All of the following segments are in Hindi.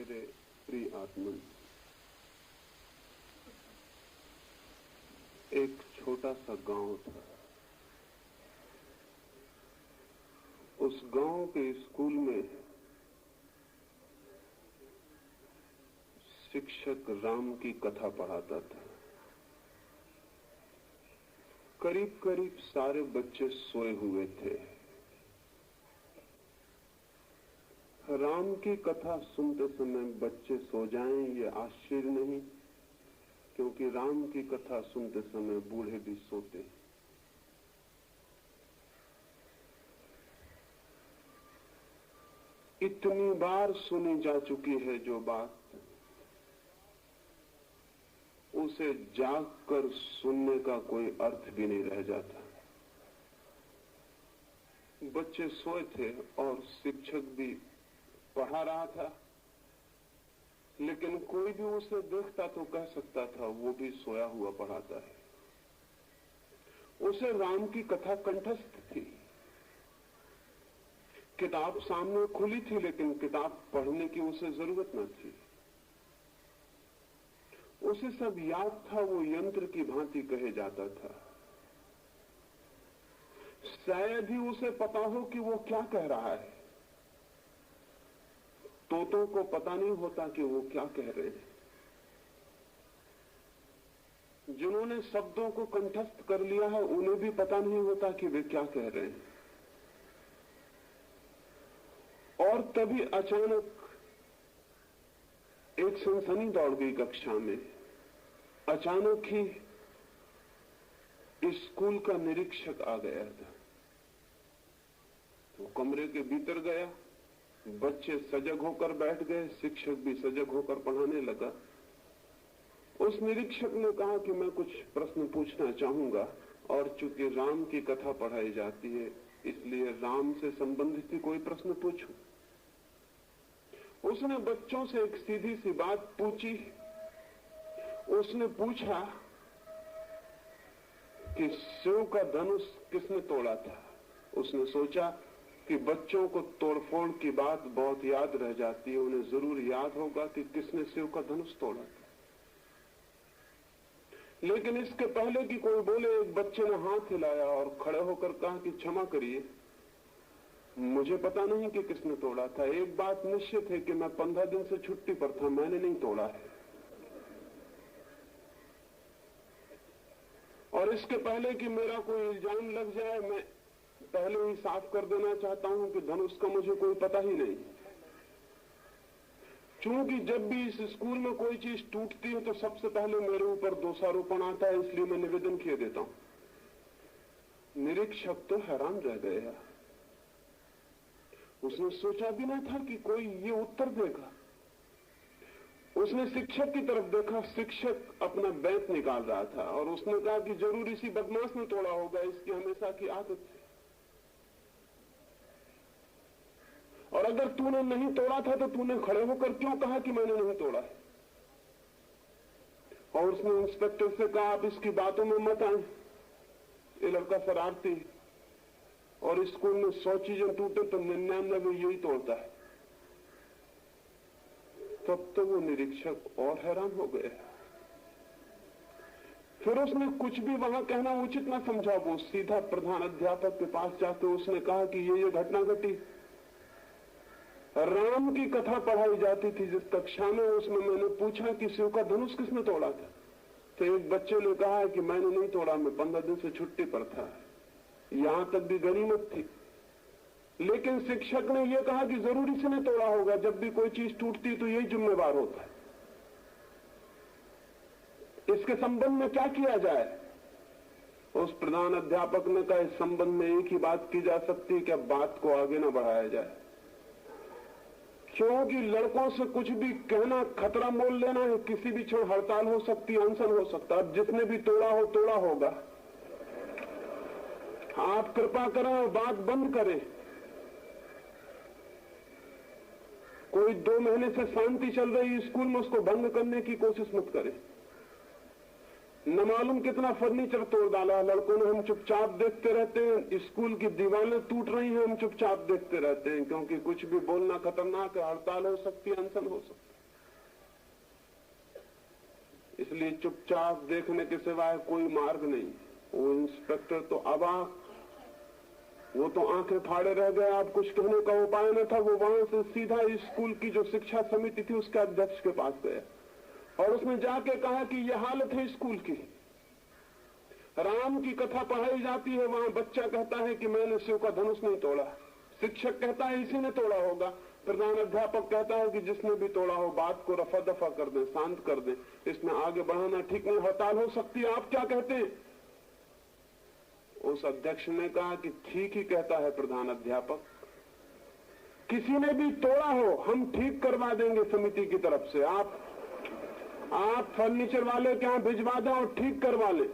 मेरे प्रिय आत्मन, एक छोटा सा गांव था। उस गांव के स्कूल में शिक्षक राम की कथा पढ़ाता था। करीब करीब सारे बच्चे सोए हुए थे। राम की कथा सुनते समय बच्चे सो जाएं ये आश्चर्य नहीं, क्योंकि राम की कथा सुनते समय बूढ़े भी सोते हैं। इतनी बार सुनी जा चुकी है जो बात, उसे जाग कर सुनने का कोई अर्थ भी नहीं रह जाता। बच्चे सोए थे और शिक्षक भी पढ़ा रहा था, लेकिन कोई भी उसे देखता तो कह सकता था वो भी सोया हुआ पढ़ाता है। उसे राम की कथा कंठस्थ थी। किताब सामने खुली थी, लेकिन किताब पढ़ने की उसे जरूरत न थी। उसे सब याद था, वो यंत्र की भांति कहे जाता था। शायद ही उसे पता हो कि वो क्या कह रहा है। तोतों को पता नहीं होता कि वो क्या कह रहे हैं। जिन्होंने शब्दों को कंठस्थ कर लिया है उन्हें भी पता नहीं होता कि वे क्या कह रहे हैं। और तभी अचानक एक सनसनी दौड़ गई कक्षा में। अचानक ही स्कूल का निरीक्षक आ गया था। वो कमरे के भीतर गया, बच्चे सजग होकर बैठ गए, शिक्षक भी सजग होकर पढ़ाने लगा। उस निरीक्षक ने कहा कि मैं कुछ प्रश्न पूछना चाहूंगा, और चूंकि राम की कथा पढ़ाई जाती है इसलिए राम से संबंधित ही कोई प्रश्न पूछूं। उसने बच्चों से एक सीधी सी बात पूछी। उसने पूछा कि शिव का धनुष किसने तोड़ा था। उसने सोचा कि बच्चों को तोड़फोड़ की बात बहुत याद रह जाती है, उन्हें जरूर याद होगा कि किसने शिव का धनुष तोड़ा था। लेकिन इसके पहले कि कोई बोले, एक बच्चे ने हाथ हिलाया और खड़े होकर कहा कि क्षमा करिए, मुझे पता नहीं कि किसने तोड़ा था। एक बात निश्चित है कि मैं 15 दिन से छुट्टी पर था, मैंने नहीं तोड़ा है। और इसके पहले कि मेरा कोई इल्जाम लग जाए, मैं पहले ही साफ कर देना चाहता हूं कि धनुष का मुझे कोई पता ही नहीं। क्योंकि जब भी इस स्कूल में कोई चीज टूटती है तो सबसे पहले मेरे ऊपर दोषारोपण आता है, इसलिए मैं निवेदन किए देता हूं। निरीक्षक तो हैरान रह गया। उसने सोचा भी नहीं था कि कोई ये उत्तर देगा। उसने शिक्षक की तरफ देखा। शिक्षक अपना बैत निकाल रहा था और उसने कहा कि जरूर इसी बदमाश ने तोड़ा होगा, इसकी हमेशा की आदत है। और अगर तूने नहीं तोड़ा था तो तूने खड़े होकर क्यों कहा कि मैंने नहीं तोड़ा है। और उसने इंस्पेक्टर से कहा, आप इसकी बातों में मत आए, ये लड़का शरारती, और स्कूल में 100 चीजें टूटे तो 99 यही तोड़ता है। तब तो वो निरीक्षक और हैरान हो गए। फिर उसने कुछ भी वहां कहना उचित ना समझा। वो सीधा प्रधान अध्यापक के पास जाकर उसने कहा कि ये घटना घटी। राम की कथा पढ़ाई जाती थी जिस कक्षा में, उसमें मैंने पूछा कि शिव का धनुष किसने तोड़ा था। तो एक बच्चे ने कहा कि मैंने नहीं तोड़ा, मैं 15 दिन से छुट्टी पर था। यहां तक भी गनीमत थी। लेकिन शिक्षक ने यह कहा कि जरूर इसने तोड़ा होगा, जब भी कोई चीज टूटती तो यही जिम्मेवार होता है। इसके संबंध में क्या किया जाए। उस प्रधान अध्यापक ने कहा, इस संबंध में एक ही बात की जा सकती है कि अब बात को आगे न बढ़ाया जाए, क्योंकि लड़कों से कुछ भी कहना खतरा मोल लेना है। किसी भी क्षण हड़ताल हो सकती है, अनशन हो सकता है। अब जिसने भी तोड़ा हो तोड़ा होगा। आप कृपा करें और बात बंद करें। कोई 2 महीने से शांति चल रही स्कूल में, उसको भंग करने की कोशिश मत करें। न मालूम कितना फर्नीचर तोड़ डाला लड़कों ने। हम चुपचाप देखते रहते हैं। स्कूल की दीवारें टूट रही हैं, हम चुपचाप देखते रहते हैं, क्योंकि कुछ भी बोलना खतरनाक है। हड़ताल हो सकती है, अनशन हो सकती है। इसलिए चुपचाप देखने के सिवाय कोई मार्ग नहीं। वो इंस्पेक्टर तो अबाक, वो तो आंखें फाड़े रह गए। आप कुछ कहने का उपाय न था। वो वहां से सीधा स्कूल की जो शिक्षा समिति थी उसके अध्यक्ष के पास गया और उसने जाके कहा कि यह हालत है स्कूल की। राम की कथा पढ़ाई जाती है, वहां बच्चा कहता है कि मैंने शिव का धनुष नहीं तोड़ा। शिक्षक कहता है इसी ने तोड़ा होगा। प्रधान अध्यापक कहता है कि जिसने भी तोड़ा हो बात को रफा दफा कर दे, शांत कर दे, इसमें आगे बढ़ाना ठीक नहीं, हड़ताल हो सकती है। आप क्या कहते हैं? उस अध्यक्ष ने कहा कि ठीक ही कहता है प्रधान अध्यापक, किसी ने भी तोड़ा हो हम ठीक करवा देंगे समिति की तरफ से। आप फर्नीचर वाले के यहां भिजवा दें और ठीक करवा लें।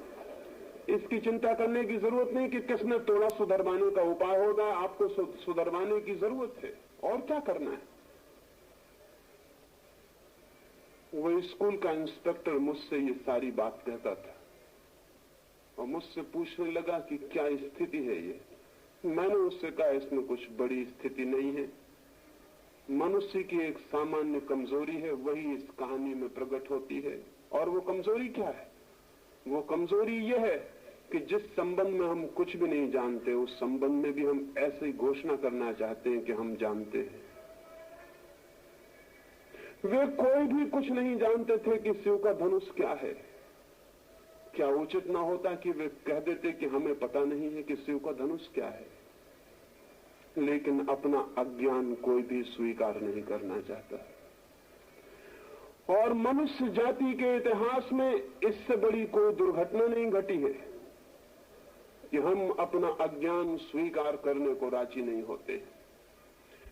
इसकी चिंता करने की जरूरत नहीं कि किसने तोड़ा, सुधरवाने का उपाय होगा। आपको सुधरवाने की जरूरत है, और क्या करना है। वो स्कूल का इंस्पेक्टर मुझसे ये सारी बात कहता था और मुझसे पूछने लगा कि क्या स्थिति है ये। मैंने उससे कहा इसमें कुछ बड़ी स्थिति नहीं है, मनुष्य की एक सामान्य कमजोरी है, वही इस कहानी में प्रकट होती है। और वो कमजोरी क्या है? वो कमजोरी ये है कि जिस संबंध में हम कुछ भी नहीं जानते, उस संबंध में भी हम ऐसे ही घोषणा करना चाहते हैं कि हम जानते हैं। वे कोई भी कुछ नहीं जानते थे कि शिव का धनुष क्या है। क्या उचित ना होता कि वे कह देते कि हमें पता नहीं है कि शिव का धनुष क्या है? लेकिन अपना अज्ञान कोई भी स्वीकार नहीं करना चाहता। और मनुष्य जाति के इतिहास में इससे बड़ी कोई दुर्घटना नहीं घटी है कि हम अपना अज्ञान स्वीकार करने को राजी नहीं होते।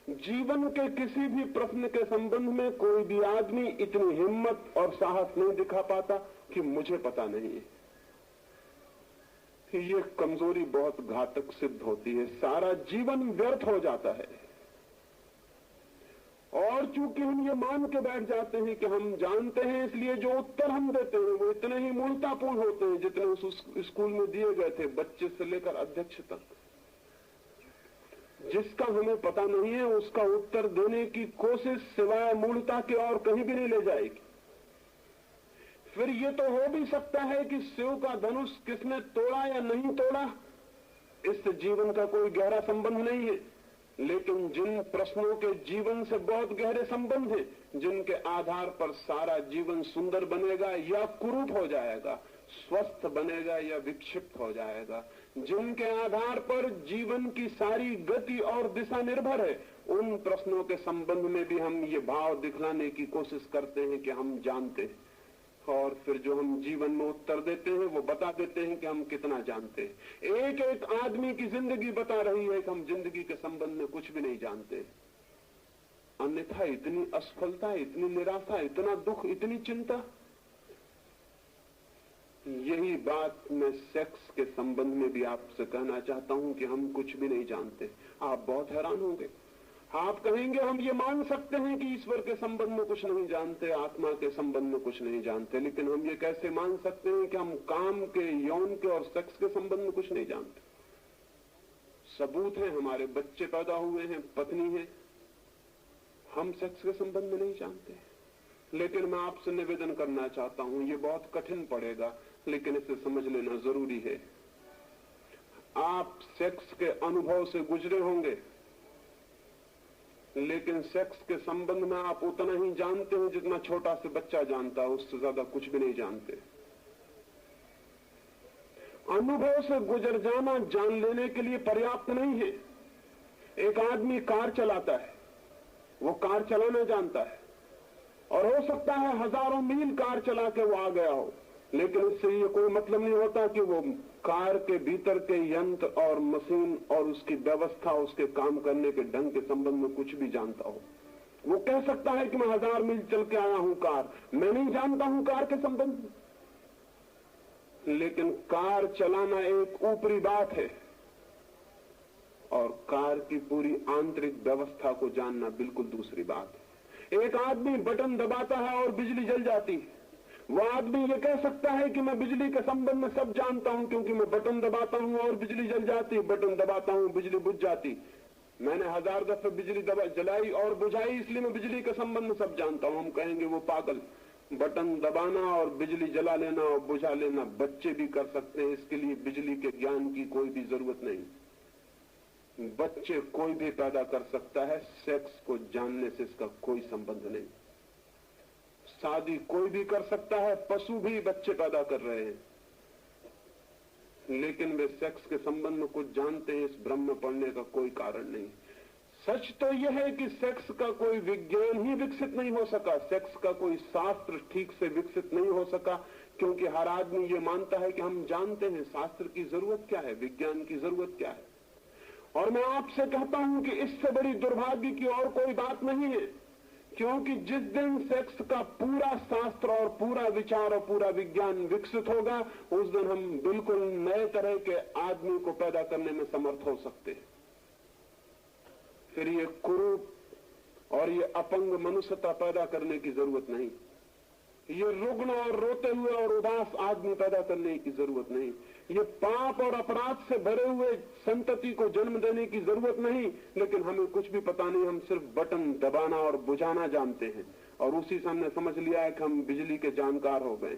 जीवन के किसी भी प्रश्न के संबंध में कोई भी आदमी इतनी हिम्मत और साहस नहीं दिखा पाता कि मुझे पता नहीं है। ये कमजोरी बहुत घातक सिद्ध होती है, सारा जीवन व्यर्थ हो जाता है। और चूंकि हम ये मान के बैठ जाते हैं कि हम जानते हैं, इसलिए जो उत्तर हम देते हैं वो इतने ही मूर्खतापूर्ण होते हैं जितने उस स्कूल में दिए गए थे, बच्चे से लेकर अध्यक्ष तक। जिसका हमें पता नहीं है उसका उत्तर देने की कोशिश सिवाय मूर्खता के और कहीं भी नहीं ले जाएगी। फिर ये तो हो भी सकता है कि शिव का धनुष किसने तोड़ा या नहीं तोड़ा, इससे जीवन का कोई गहरा संबंध नहीं है। लेकिन जिन प्रश्नों के जीवन से बहुत गहरे संबंध हैं, जिनके आधार पर सारा जीवन सुंदर बनेगा या कुरूप हो जाएगा, स्वस्थ बनेगा या विक्षिप्त हो जाएगा, जिनके आधार पर जीवन की सारी गति और दिशा निर्भर है, उन प्रश्नों के संबंध में भी हम ये भाव दिखलाने की कोशिश करते हैं कि हम जानते हैं। और फिर जो हम जीवन में उत्तर देते हैं वो बता देते हैं कि हम कितना जानते हैं। एक एक आदमी की जिंदगी बता रही है कि हम जिंदगी के संबंध में कुछ भी नहीं जानते। अन्यथा इतनी असफलता, इतनी निराशा, इतना दुख, इतनी चिंता। यही बात मैं सेक्स के संबंध में भी आपसे कहना चाहता हूं कि हम कुछ भी नहीं जानते। आप बहुत हैरान होंगे। आप कहेंगे हम ये मान सकते हैं कि ईश्वर के संबंध में कुछ नहीं जानते, आत्मा के संबंध में कुछ नहीं जानते, लेकिन हम ये कैसे मान सकते हैं कि हम काम के, यौन के और सेक्स के संबंध में कुछ नहीं जानते? सबूत है, हमारे बच्चे पैदा हुए हैं, पत्नी है, हम सेक्स के संबंध में नहीं जानते। लेकिन मैं आपसे निवेदन करना चाहता हूं, ये बहुत कठिन पड़ेगा लेकिन इसे समझ लेना जरूरी है। आप सेक्स के अनुभव से गुजरे होंगे, लेकिन सेक्स के संबंध में आप उतना ही जानते हैं जितना छोटा से बच्चा जानता है, उससे ज्यादा कुछ भी नहीं जानते। अनुभव से गुजर जाना जान लेने के लिए पर्याप्त नहीं है। एक आदमी कार चलाता है, वो कार चलाना जानता है और हो सकता है हजारों मील कार चला के वो आ गया हो, लेकिन इससे ये कोई मतलब नहीं होता कि वो कार के भीतर के यंत्र और मशीन और उसकी व्यवस्था, उसके काम करने के ढंग के संबंध में कुछ भी जानता हो। वो कह सकता है कि मैं 1000 मील चल के आया हूं कार, मैं नहीं जानता हूं कार के संबंध में। लेकिन कार चलाना एक ऊपरी बात है और कार की पूरी आंतरिक व्यवस्था को जानना बिल्कुल दूसरी बात है। एक आदमी बटन दबाता है और बिजली जल जाती है, वो आदमी ये कह सकता है कि मैं बिजली के संबंध में सब जानता हूं, क्योंकि मैं बटन दबाता हूं और बिजली जल जाती, बटन दबाता हूं बिजली बुझ जाती, मैंने 1000 दफे बिजली जलाई और बुझाई, इसलिए मैं बिजली के संबंध में सब जानता हूं। हम कहेंगे वो पागल। बटन दबाना और बिजली जला लेना और बुझा लेना बच्चे भी कर सकते हैं, इसके लिए बिजली के ज्ञान की कोई भी जरूरत नहीं। बच्चे कोई भी पैदा कर सकता है, सेक्स को जानने से इसका कोई संबंध नहीं। शादी कोई भी कर सकता है, पशु भी बच्चे पैदा कर रहे हैं, लेकिन वे सेक्स के संबंध में कुछ जानते हैं, इस भ्रम में पड़ने का कोई कारण नहीं। सच तो यह है कि सेक्स का कोई विज्ञान ही विकसित नहीं हो सका, सेक्स का कोई शास्त्र ठीक से विकसित नहीं हो सका, क्योंकि हर आदमी ये मानता है कि हम जानते हैं शास्त्र की जरूरत क्या है, विज्ञान की जरूरत क्या है। और मैं आपसे कहता हूं कि इससे बड़ी दुर्भाग्य की और कोई बात नहीं है, क्योंकि जिस दिन सेक्स का पूरा शास्त्र और पूरा विचार और पूरा विज्ञान विकसित होगा, उस दिन हम बिल्कुल नए तरह के आदमी को पैदा करने में समर्थ हो सकते हैं। फिर ये कुरूप और ये अपंग मनुष्यता पैदा करने की जरूरत नहीं, ये रुग्ण और रोते हुए और उदास आदमी पैदा करने की जरूरत नहीं, ये पाप और अपराध से भरे हुए संतति को जन्म देने की जरूरत नहीं। लेकिन हमें कुछ भी पता नहीं, हम सिर्फ बटन दबाना और बुझाना जानते हैं, और उसी से हमने समझ लिया है कि हम बिजली के जानकार हो गए।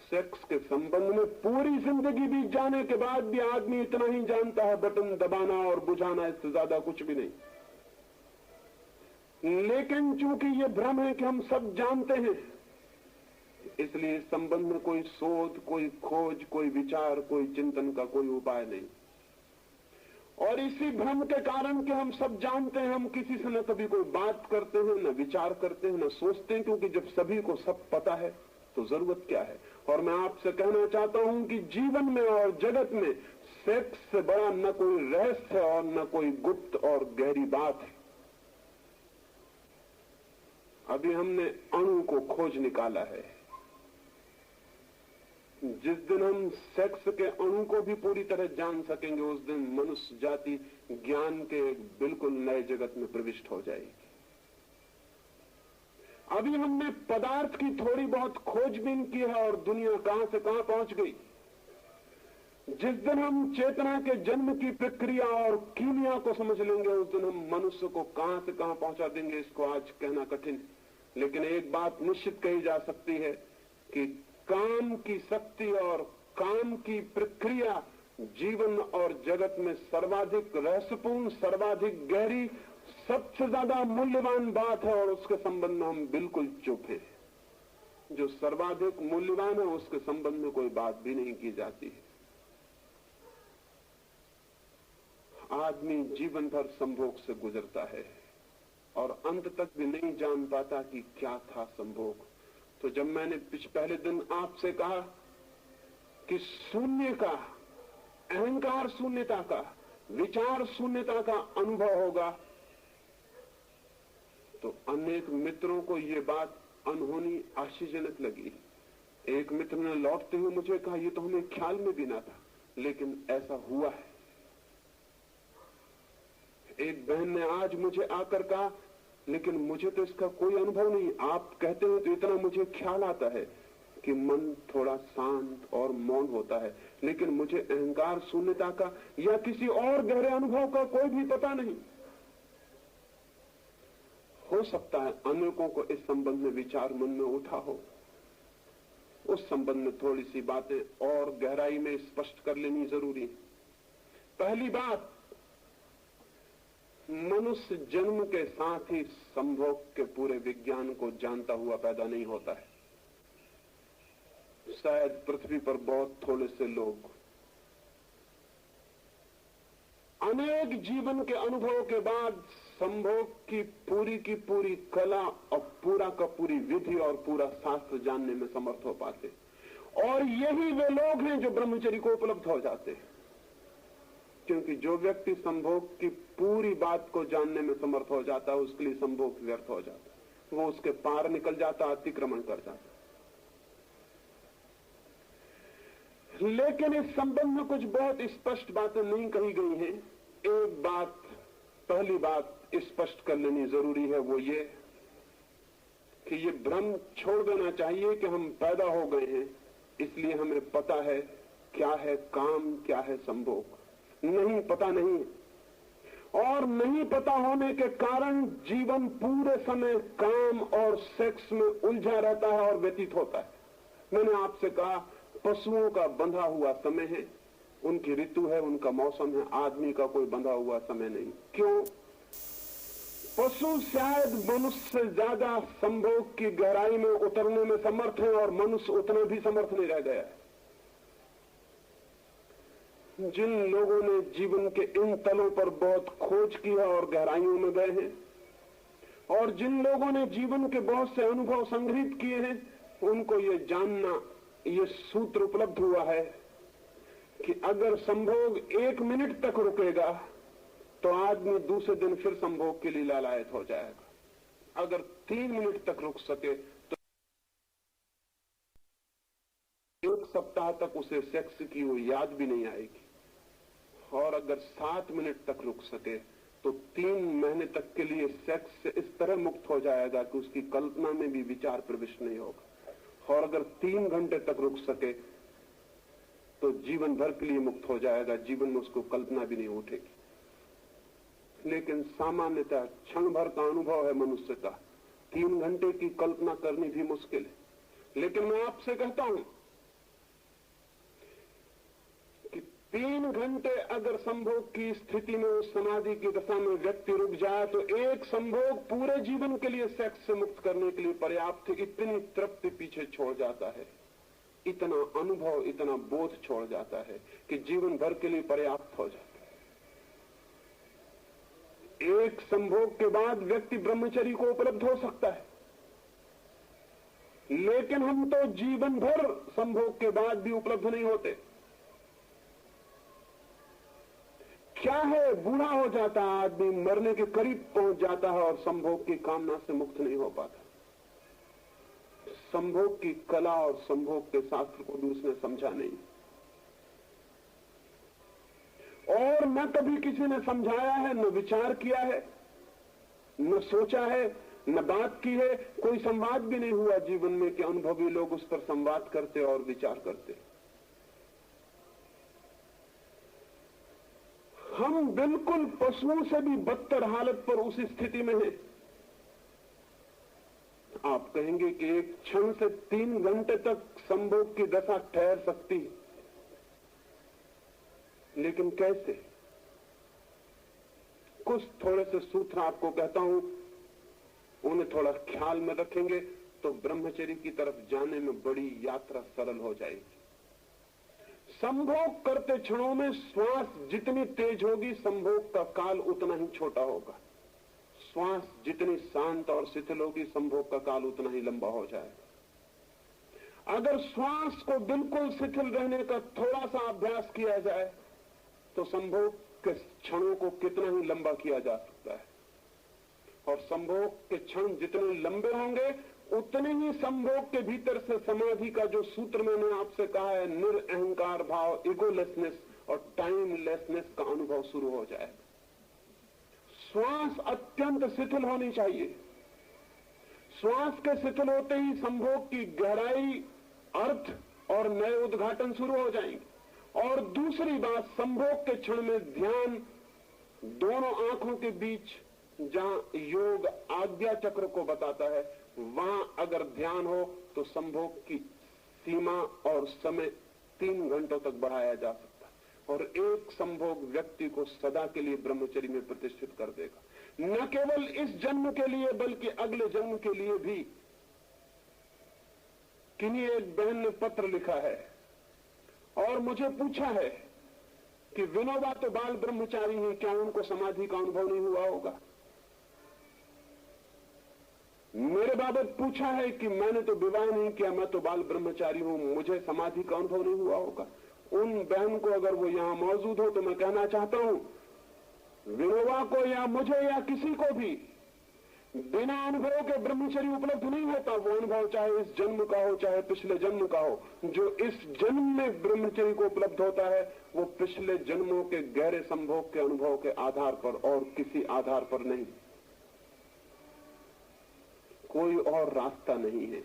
सेक्स के संबंध में पूरी जिंदगी बीत जाने के बाद भी आदमी इतना ही जानता है, बटन दबाना और बुझाना, इससे ज्यादा कुछ भी नहीं। लेकिन चूंकि ये भ्रम है कि हम सब जानते हैं, इसलिए इस संबंध में कोई शोध, कोई खोज, कोई विचार, कोई चिंतन का कोई उपाय नहीं। और इसी भ्रम के कारण कि हम सब जानते हैं, हम किसी से न कभी कोई बात करते हैं, न विचार करते हैं, न सोचते हैं, क्योंकि जब सभी को सब पता है तो जरूरत क्या है। और मैं आपसे कहना चाहता हूं कि जीवन में और जगत में सेक्स से बड़ा न कोई रहस्य है और न कोई गुप्त और गहरी बात है। अभी हमने अणु को खोज निकाला है। जिस दिन हम सेक्स के अणु को भी पूरी तरह जान सकेंगे, उस दिन मनुष्य जाति ज्ञान के बिल्कुल नए जगत में प्रविष्ट हो जाएगी। अभी हमने पदार्थ की थोड़ी बहुत खोजबीन की है और दुनिया कहां से कहां पहुंच गई। जिस दिन हम चेतना के जन्म की प्रक्रिया और कीमिया को समझ लेंगे, उस दिन हम मनुष्य को कहां से कहां पहुंचा देंगे, इसको आज कहना कठिन। लेकिन एक बात निश्चित कही जा सकती है कि काम की शक्ति और काम की प्रक्रिया जीवन और जगत में सर्वाधिक रहस्यपूर्ण, सर्वाधिक गहरी, सबसे ज्यादा मूल्यवान बात है, और उसके संबंध में हम बिल्कुल चुप हैं। जो सर्वाधिक मूल्यवान है उसके संबंध में कोई बात भी नहीं की जाती है। आदमी जीवन भर संभोग से गुजरता है और अंत तक भी नहीं जान पाता कि क्या था संभोग। तो जब मैंने पहले दिन आपसे कहा कि शून्य का, अहंकार शून्यता का, विचार शून्यता का अनुभव होगा, तो अनेक मित्रों को ये बात अनहोनी आश्चर्यजनक लगी। एक मित्र ने लौटते हुए मुझे कहा, ये तो हमें ख्याल में भी ना था, लेकिन ऐसा हुआ है। एक बहन ने आज मुझे आकर कहा, लेकिन मुझे तो इसका कोई अनुभव नहीं, आप कहते हो तो इतना मुझे ख्याल आता है कि मन थोड़ा शांत और मौन होता है, लेकिन मुझे अहंकार शून्यता का या किसी और गहरे अनुभव का कोई भी पता नहीं। हो सकता है अनेकों को इस संबंध में विचार मन में उठा हो। उस संबंध में थोड़ी सी बातें और गहराई में स्पष्ट कर लेनी जरूरी है। पहली बात, मनुष्य जन्म के साथ ही संभोग के पूरे विज्ञान को जानता हुआ पैदा नहीं होता है। शायद पृथ्वी पर बहुत थोड़े से लोग अनेक जीवन के अनुभव के बाद संभोग की पूरी कला और पूरा का पूरी विधि और पूरा शास्त्र जानने में समर्थ हो पाते, और यही वे लोग हैं जो ब्रह्मचर्य को उपलब्ध हो जाते हैं। क्योंकि जो व्यक्ति संभोग की पूरी बात को जानने में समर्थ हो जाता है, उसके लिए संभोग व्यर्थ हो जाता है, वो उसके पार निकल जाता, अतिक्रमण कर जाता। लेकिन इस संबंध में कुछ बहुत स्पष्ट बातें नहीं कही गई हैं। एक बात, पहली बात स्पष्ट कर लेनी जरूरी है, वो ये कि ये भ्रम छोड़ देना चाहिए कि हम पैदा हो गए हैं, इसलिए हमें पता है क्या है काम, क्या है संभोग। नहीं, पता नहीं। और नहीं पता होने के कारण जीवन पूरे समय काम और सेक्स में उलझा रहता है और व्यतीत होता है। मैंने आपसे कहा पशुओं का बंधा हुआ समय है, उनकी ऋतु है, उनका मौसम है। आदमी का कोई बंधा हुआ समय नहीं। क्यों? पशु शायद मनुष्य से ज्यादा संभोग की गहराई में उतरने में समर्थ है और मनुष्य उतना भी समर्थ नहीं रह गया है। जिन लोगों ने जीवन के इन तलों पर बहुत खोज की है और गहराइयों में गए हैं, और जिन लोगों ने जीवन के बहुत से अनुभव संग्रहित किए हैं, उनको ये जानना, ये सूत्र उपलब्ध हुआ है कि अगर संभोग 1 मिनट तक रुकेगा तो आदमी दूसरे दिन फिर संभोग के लिए लालायत हो जाएगा। अगर 3 मिनट तक रुक सके तो 1 सप्ताह तक उसे सेक्स की वो याद भी नहीं आएगी, और अगर 7 मिनट तक रुक सके तो 3 महीने तक के लिए सेक्स से इस तरह मुक्त हो जाएगा कि उसकी कल्पना में भी विचार प्रविष्ट नहीं होगा। और अगर 3 घंटे तक रुक सके तो जीवन भर के लिए मुक्त हो जाएगा, जीवन में उसको कल्पना भी नहीं उठेगी। लेकिन सामान्यतः क्षण भर का अनुभव है मनुष्य का, 3 घंटे की कल्पना करनी भी मुश्किल है। लेकिन मैं आपसे कहता हूं कि 3 घंटे अगर संभोग की स्थिति में, उस समाधि की दशा में व्यक्ति रुक जाए तो एक संभोग पूरे जीवन के लिए सेक्स से मुक्त करने के लिए पर्याप्त है। इतनी तृप्ति पीछे छोड़ जाता है, इतना अनुभव, इतना बोध छोड़ जाता है कि जीवन भर के लिए पर्याप्त हो जाता है। एक संभोग के बाद व्यक्ति ब्रह्मचर्य को उपलब्ध हो सकता है, लेकिन हम तो जीवन भर संभोग के बाद भी उपलब्ध नहीं होते। क्या है, बूढ़ा हो जाता है आदमी, मरने के करीब पहुंच जाता है और संभोग की कामना से मुक्त नहीं हो पाता। संभोग की कला और संभोग के शास्त्र को भी उसने समझा नहीं, और न कभी किसी ने समझाया है, न विचार किया है, न सोचा है, न बात की है। कोई संवाद भी नहीं हुआ जीवन में कि अनुभवी लोग उस पर संवाद करते और विचार करते। हम बिल्कुल पशुओं से भी बदतर हालत पर उस स्थिति में हैं। आप कहेंगे कि एक क्षण से 3 घंटे तक संभोग की दशा ठहर सकती, लेकिन कैसे? कुछ थोड़े से सूत्र आपको कहता हूं, उन्हें थोड़ा ख्याल में रखेंगे तो ब्रह्मचर्य की तरफ जाने में बड़ी यात्रा सरल हो जाएगी। संभोग करते क्षणों में श्वास जितनी तेज होगी, संभोग का काल उतना ही छोटा होगा। श्वास जितनी शांत और शिथिल होगी, संभोग का काल उतना ही लंबा हो जाएगा। अगर श्वास को बिल्कुल शिथिल रहने का थोड़ा सा अभ्यास किया जाए तो संभोग के क्षणों को कितना ही लंबा किया जा सकता है। और संभोग के क्षण जितने लंबे होंगे, उतने ही संभोग के भीतर से समाधि का जो सूत्र मैंने आपसे कहा है, निरअहंकार भाव, इगोलेसनेस और टाइमलेसनेस का अनुभव शुरू हो जाएगा। श्वास अत्यंत शिथिल होनी चाहिए। श्वास के शिथिल होते ही संभोग की गहराई, अर्थ और नए उद्घाटन शुरू हो जाएंगे। और दूसरी बात, संभोग के क्षण में ध्यान दोनों आंखों के बीच, जहां योग आज्ञा चक्र को बताता है, वहां अगर ध्यान हो तो संभोग की सीमा और समय 3 घंटों तक बढ़ाया जा सकता है। और एक संभोग व्यक्ति को सदा के लिए ब्रह्मचर्य में प्रतिष्ठित कर देगा, न केवल इस जन्म के लिए बल्कि अगले जन्म के लिए भी। किन्हीं एक बहन ने पत्र लिखा है और मुझे पूछा है कि विनोबा तो बाल ब्रह्मचारी हैं, क्या उनको समाधि का अनुभव नहीं हुआ होगा? मेरे बाबत पूछा है कि मैंने तो विवाह नहीं किया, मैं तो बाल ब्रह्मचारी हूं, मुझे समाधि का अनुभव नहीं हुआ होगा। उन बहन को अगर वो यहां मौजूद हो तो मैं कहना चाहता हूं, विनोबा को या मुझे या किसी को भी बिना अनुभव के ब्रह्मचर्य उपलब्ध नहीं होता। वो अनुभव चाहे इस जन्म का हो, चाहे पिछले जन्म का हो। जो इस जन्म में ब्रह्मचर्य को उपलब्ध होता है, वो पिछले जन्मों के गहरे संभोग के अनुभव के आधार पर और किसी आधार पर नहीं। कोई और रास्ता नहीं है।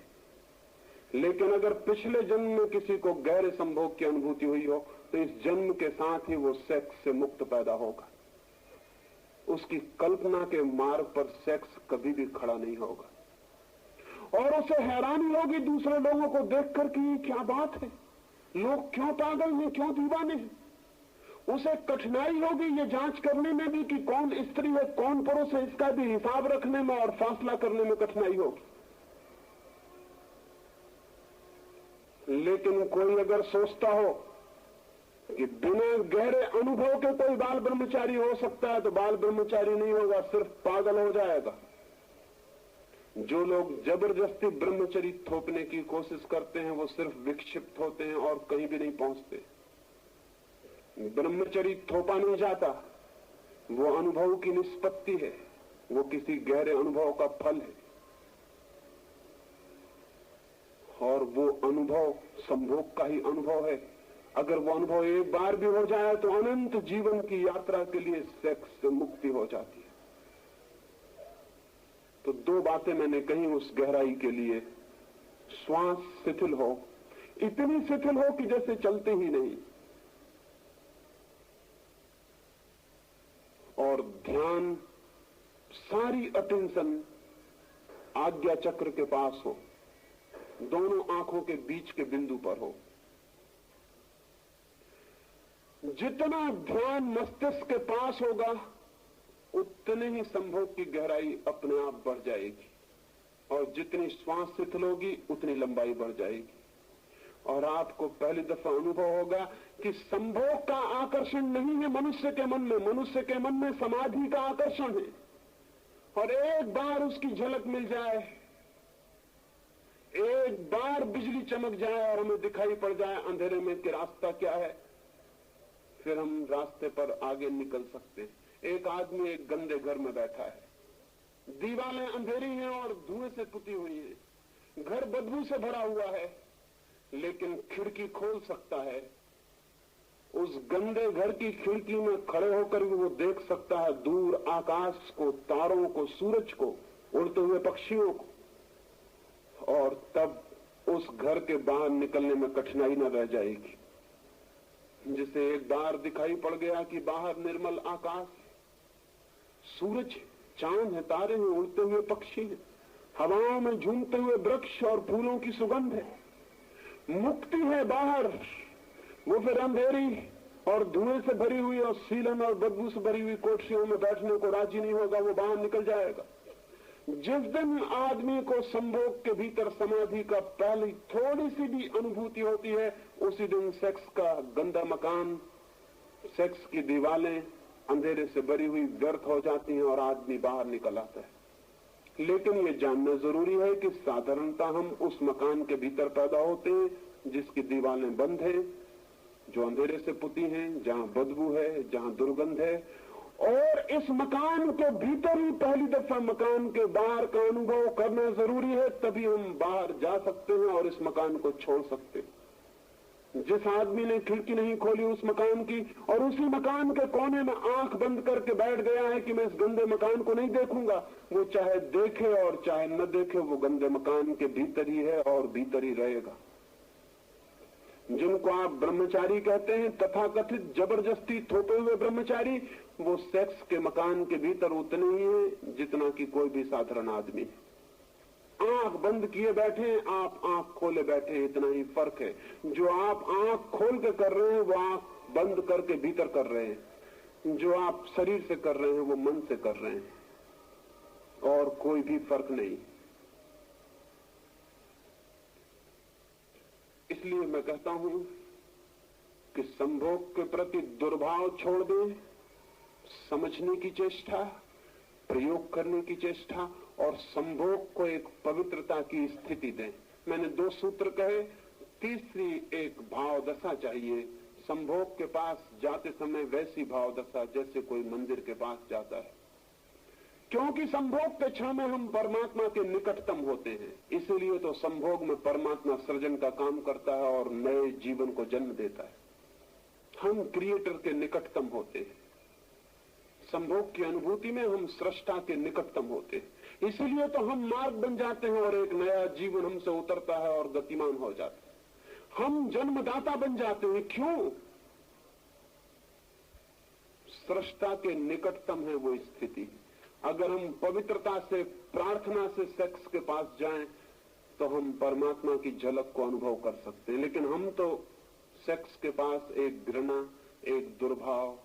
लेकिन अगर पिछले जन्म में किसी को गहरे संभोग की अनुभूति हुई हो तो इस जन्म के साथ ही वो सेक्स से मुक्त पैदा होगा। उसकी कल्पना के मार्ग पर सेक्स कभी भी खड़ा नहीं होगा। और उसे हैरानी होगी दूसरे लोगों को देखकर कि ये क्या बात है, लोग क्यों पागल हैं, क्यों दीवाने हैं। उसे कठिनाई होगी ये जांच करने में भी कि कौन स्त्री है कौन पुरुष है, इसका भी हिसाब रखने में और फैसला करने में कठिनाई होगी। लेकिन कोई अगर सोचता हो कि बिना गहरे अनुभव के कोई बाल ब्रह्मचारी हो सकता है तो बाल ब्रह्मचारी नहीं होगा, सिर्फ पागल हो जाएगा। जो लोग जबरदस्ती ब्रह्मचर्य थोपने की कोशिश करते हैं वो सिर्फ विक्षिप्त होते हैं और कहीं भी नहीं पहुंचते। ब्रह्मचर्य थोपा नहीं जाता, वो अनुभव की निष्पत्ति है, वो किसी गहरे अनुभव का फल है। और वो अनुभव संभोग का ही अनुभव है। अगर वो अनुभव एक बार भी हो जाए तो अनंत जीवन की यात्रा के लिए सेक्स से मुक्ति हो जाती है। तो दो बातें मैंने कही उस गहराई के लिए। श्वास शिथिल हो, इतनी शिथिल हो कि जैसे चलते ही नहीं, और ध्यान सारी अटेंशन आज्ञा चक्र के पास हो, दोनों आंखों के बीच के बिंदु पर हो। जितना ध्यान मस्तिष्क के पास होगा उतने ही संभोग की गहराई अपने आप बढ़ जाएगी, और जितनी श्वास शिथिल होगी उतनी लंबाई बढ़ जाएगी। और आपको पहली दफा अनुभव होगा कि संभोग का आकर्षण नहीं है मनुष्य के मन में, मनुष्य के मन में समाधि का आकर्षण है। और एक बार उसकी झलक मिल जाए, एक बार बिजली चमक जाए और हमें दिखाई पड़ जाए अंधेरे में कि रास्ता क्या है, फिर हम रास्ते पर आगे निकल सकते हैं। एक आदमी एक गंदे घर में बैठा है, दीवारें अंधेरी हैं और धुएं से पुती हुई हैं, घर बदबू से भरा हुआ है, लेकिन खिड़की खोल सकता है। उस गंदे घर की खिड़की में खड़े होकर भी वो देख सकता है दूर आकाश को, तारों को, सूरज को, उड़ते हुए पक्षियों को। और तब उस घर के बाहर निकलने में कठिनाई न रह जाएगी। जिसे एक बार दिखाई पड़ गया कि बाहर निर्मल आकाश, सूरज, चांद है, तारे हैं, उड़ते हुए पक्षी हैं, हवाओं में झूमते हुए वृक्ष और फूलों की सुगंध है, मुक्ति है बाहर, वो फिर अंधेरी और धुएं से भरी हुई और सीलन और बदबू से भरी हुई कोठरियों में बैठने को राजी नहीं होगा, वो बाहर निकल जाएगा। जिस दिन आदमी को संभोग के भीतर समाधि का पहली थोड़ी सी भी अनुभूति होती है, उसी दिन सेक्स का गंदा मकान, सेक्स की दीवारें अंधेरे से भरी हुई व्यर्थ हो जाती हैं और आदमी बाहर निकल आता है। लेकिन ये जानना जरूरी है कि साधारणता हम उस मकान के भीतर पैदा होते हैं जिसकी दीवारें बंद हैं, जो अंधेरे से पुती हैं, जहां बदबू है, जहां दुर्गंध है। और इस मकान के भीतर ही पहली दफा मकान के बाहर का अनुभव करना जरूरी है, तभी हम बाहर जा सकते हैं और इस मकान को छोड़ सकते हैं। जिस आदमी ने खिड़की नहीं खोली उस मकान की और उसी मकान के कोने में आंख बंद करके बैठ गया है कि मैं इस गंदे मकान को नहीं देखूंगा, वो चाहे देखे और चाहे न देखे, वो गंदे मकान के भीतर ही है और भीतर ही रहेगा। जिनको आप ब्रह्मचारी कहते हैं, तथाकथित जबरदस्ती थोपे हुए ब्रह्मचारी, वो सेक्स के मकान के भीतर उतने ही है जितना कि कोई भी साधारण आदमी है। आंख बंद किए बैठे, आप आंख खोले बैठे, इतना ही फर्क है। जो आप आंख खोल के कर रहे हैं वो आंख बंद करके भीतर कर रहे हैं, जो आप शरीर से कर रहे हैं वो मन से कर रहे हैं, और कोई भी फर्क नहीं। इसलिए मैं कहता हूं कि संभोग के प्रति दुर्भाव छोड़ दें, समझने की चेष्टा, प्रयोग करने की चेष्टा, और संभोग को एक पवित्रता की स्थिति दें। मैंने 2 सूत्र कहे, तीसरी एक भाव दशा चाहिए। संभोग के पास जाते समय वैसी भाव दशा जैसे कोई मंदिर के पास जाता है, क्योंकि संभोग के क्षण में हम परमात्मा के निकटतम होते हैं। इसीलिए तो संभोग में परमात्मा सृजन का काम करता है और नए जीवन को जन्म देता है। हम क्रिएटर के निकटतम होते हैं। संभोग की अनुभूति में हम सृष्टा के निकटतम होते हैं। इसीलिए तो हम मार्ग बन जाते हैं और एक नया जीवन हमसे उतरता है और गतिमान हो जाता है। हम जन्मदाता बन जाते हैं। क्यों? सृष्टा के निकटतम है वो स्थिति। अगर हम पवित्रता से, प्रार्थना से सेक्स के पास जाएं तो हम परमात्मा की झलक को अनुभव कर सकते हैं। लेकिन हम तो सेक्स के पास एक घृणा, एक दुर्भाव,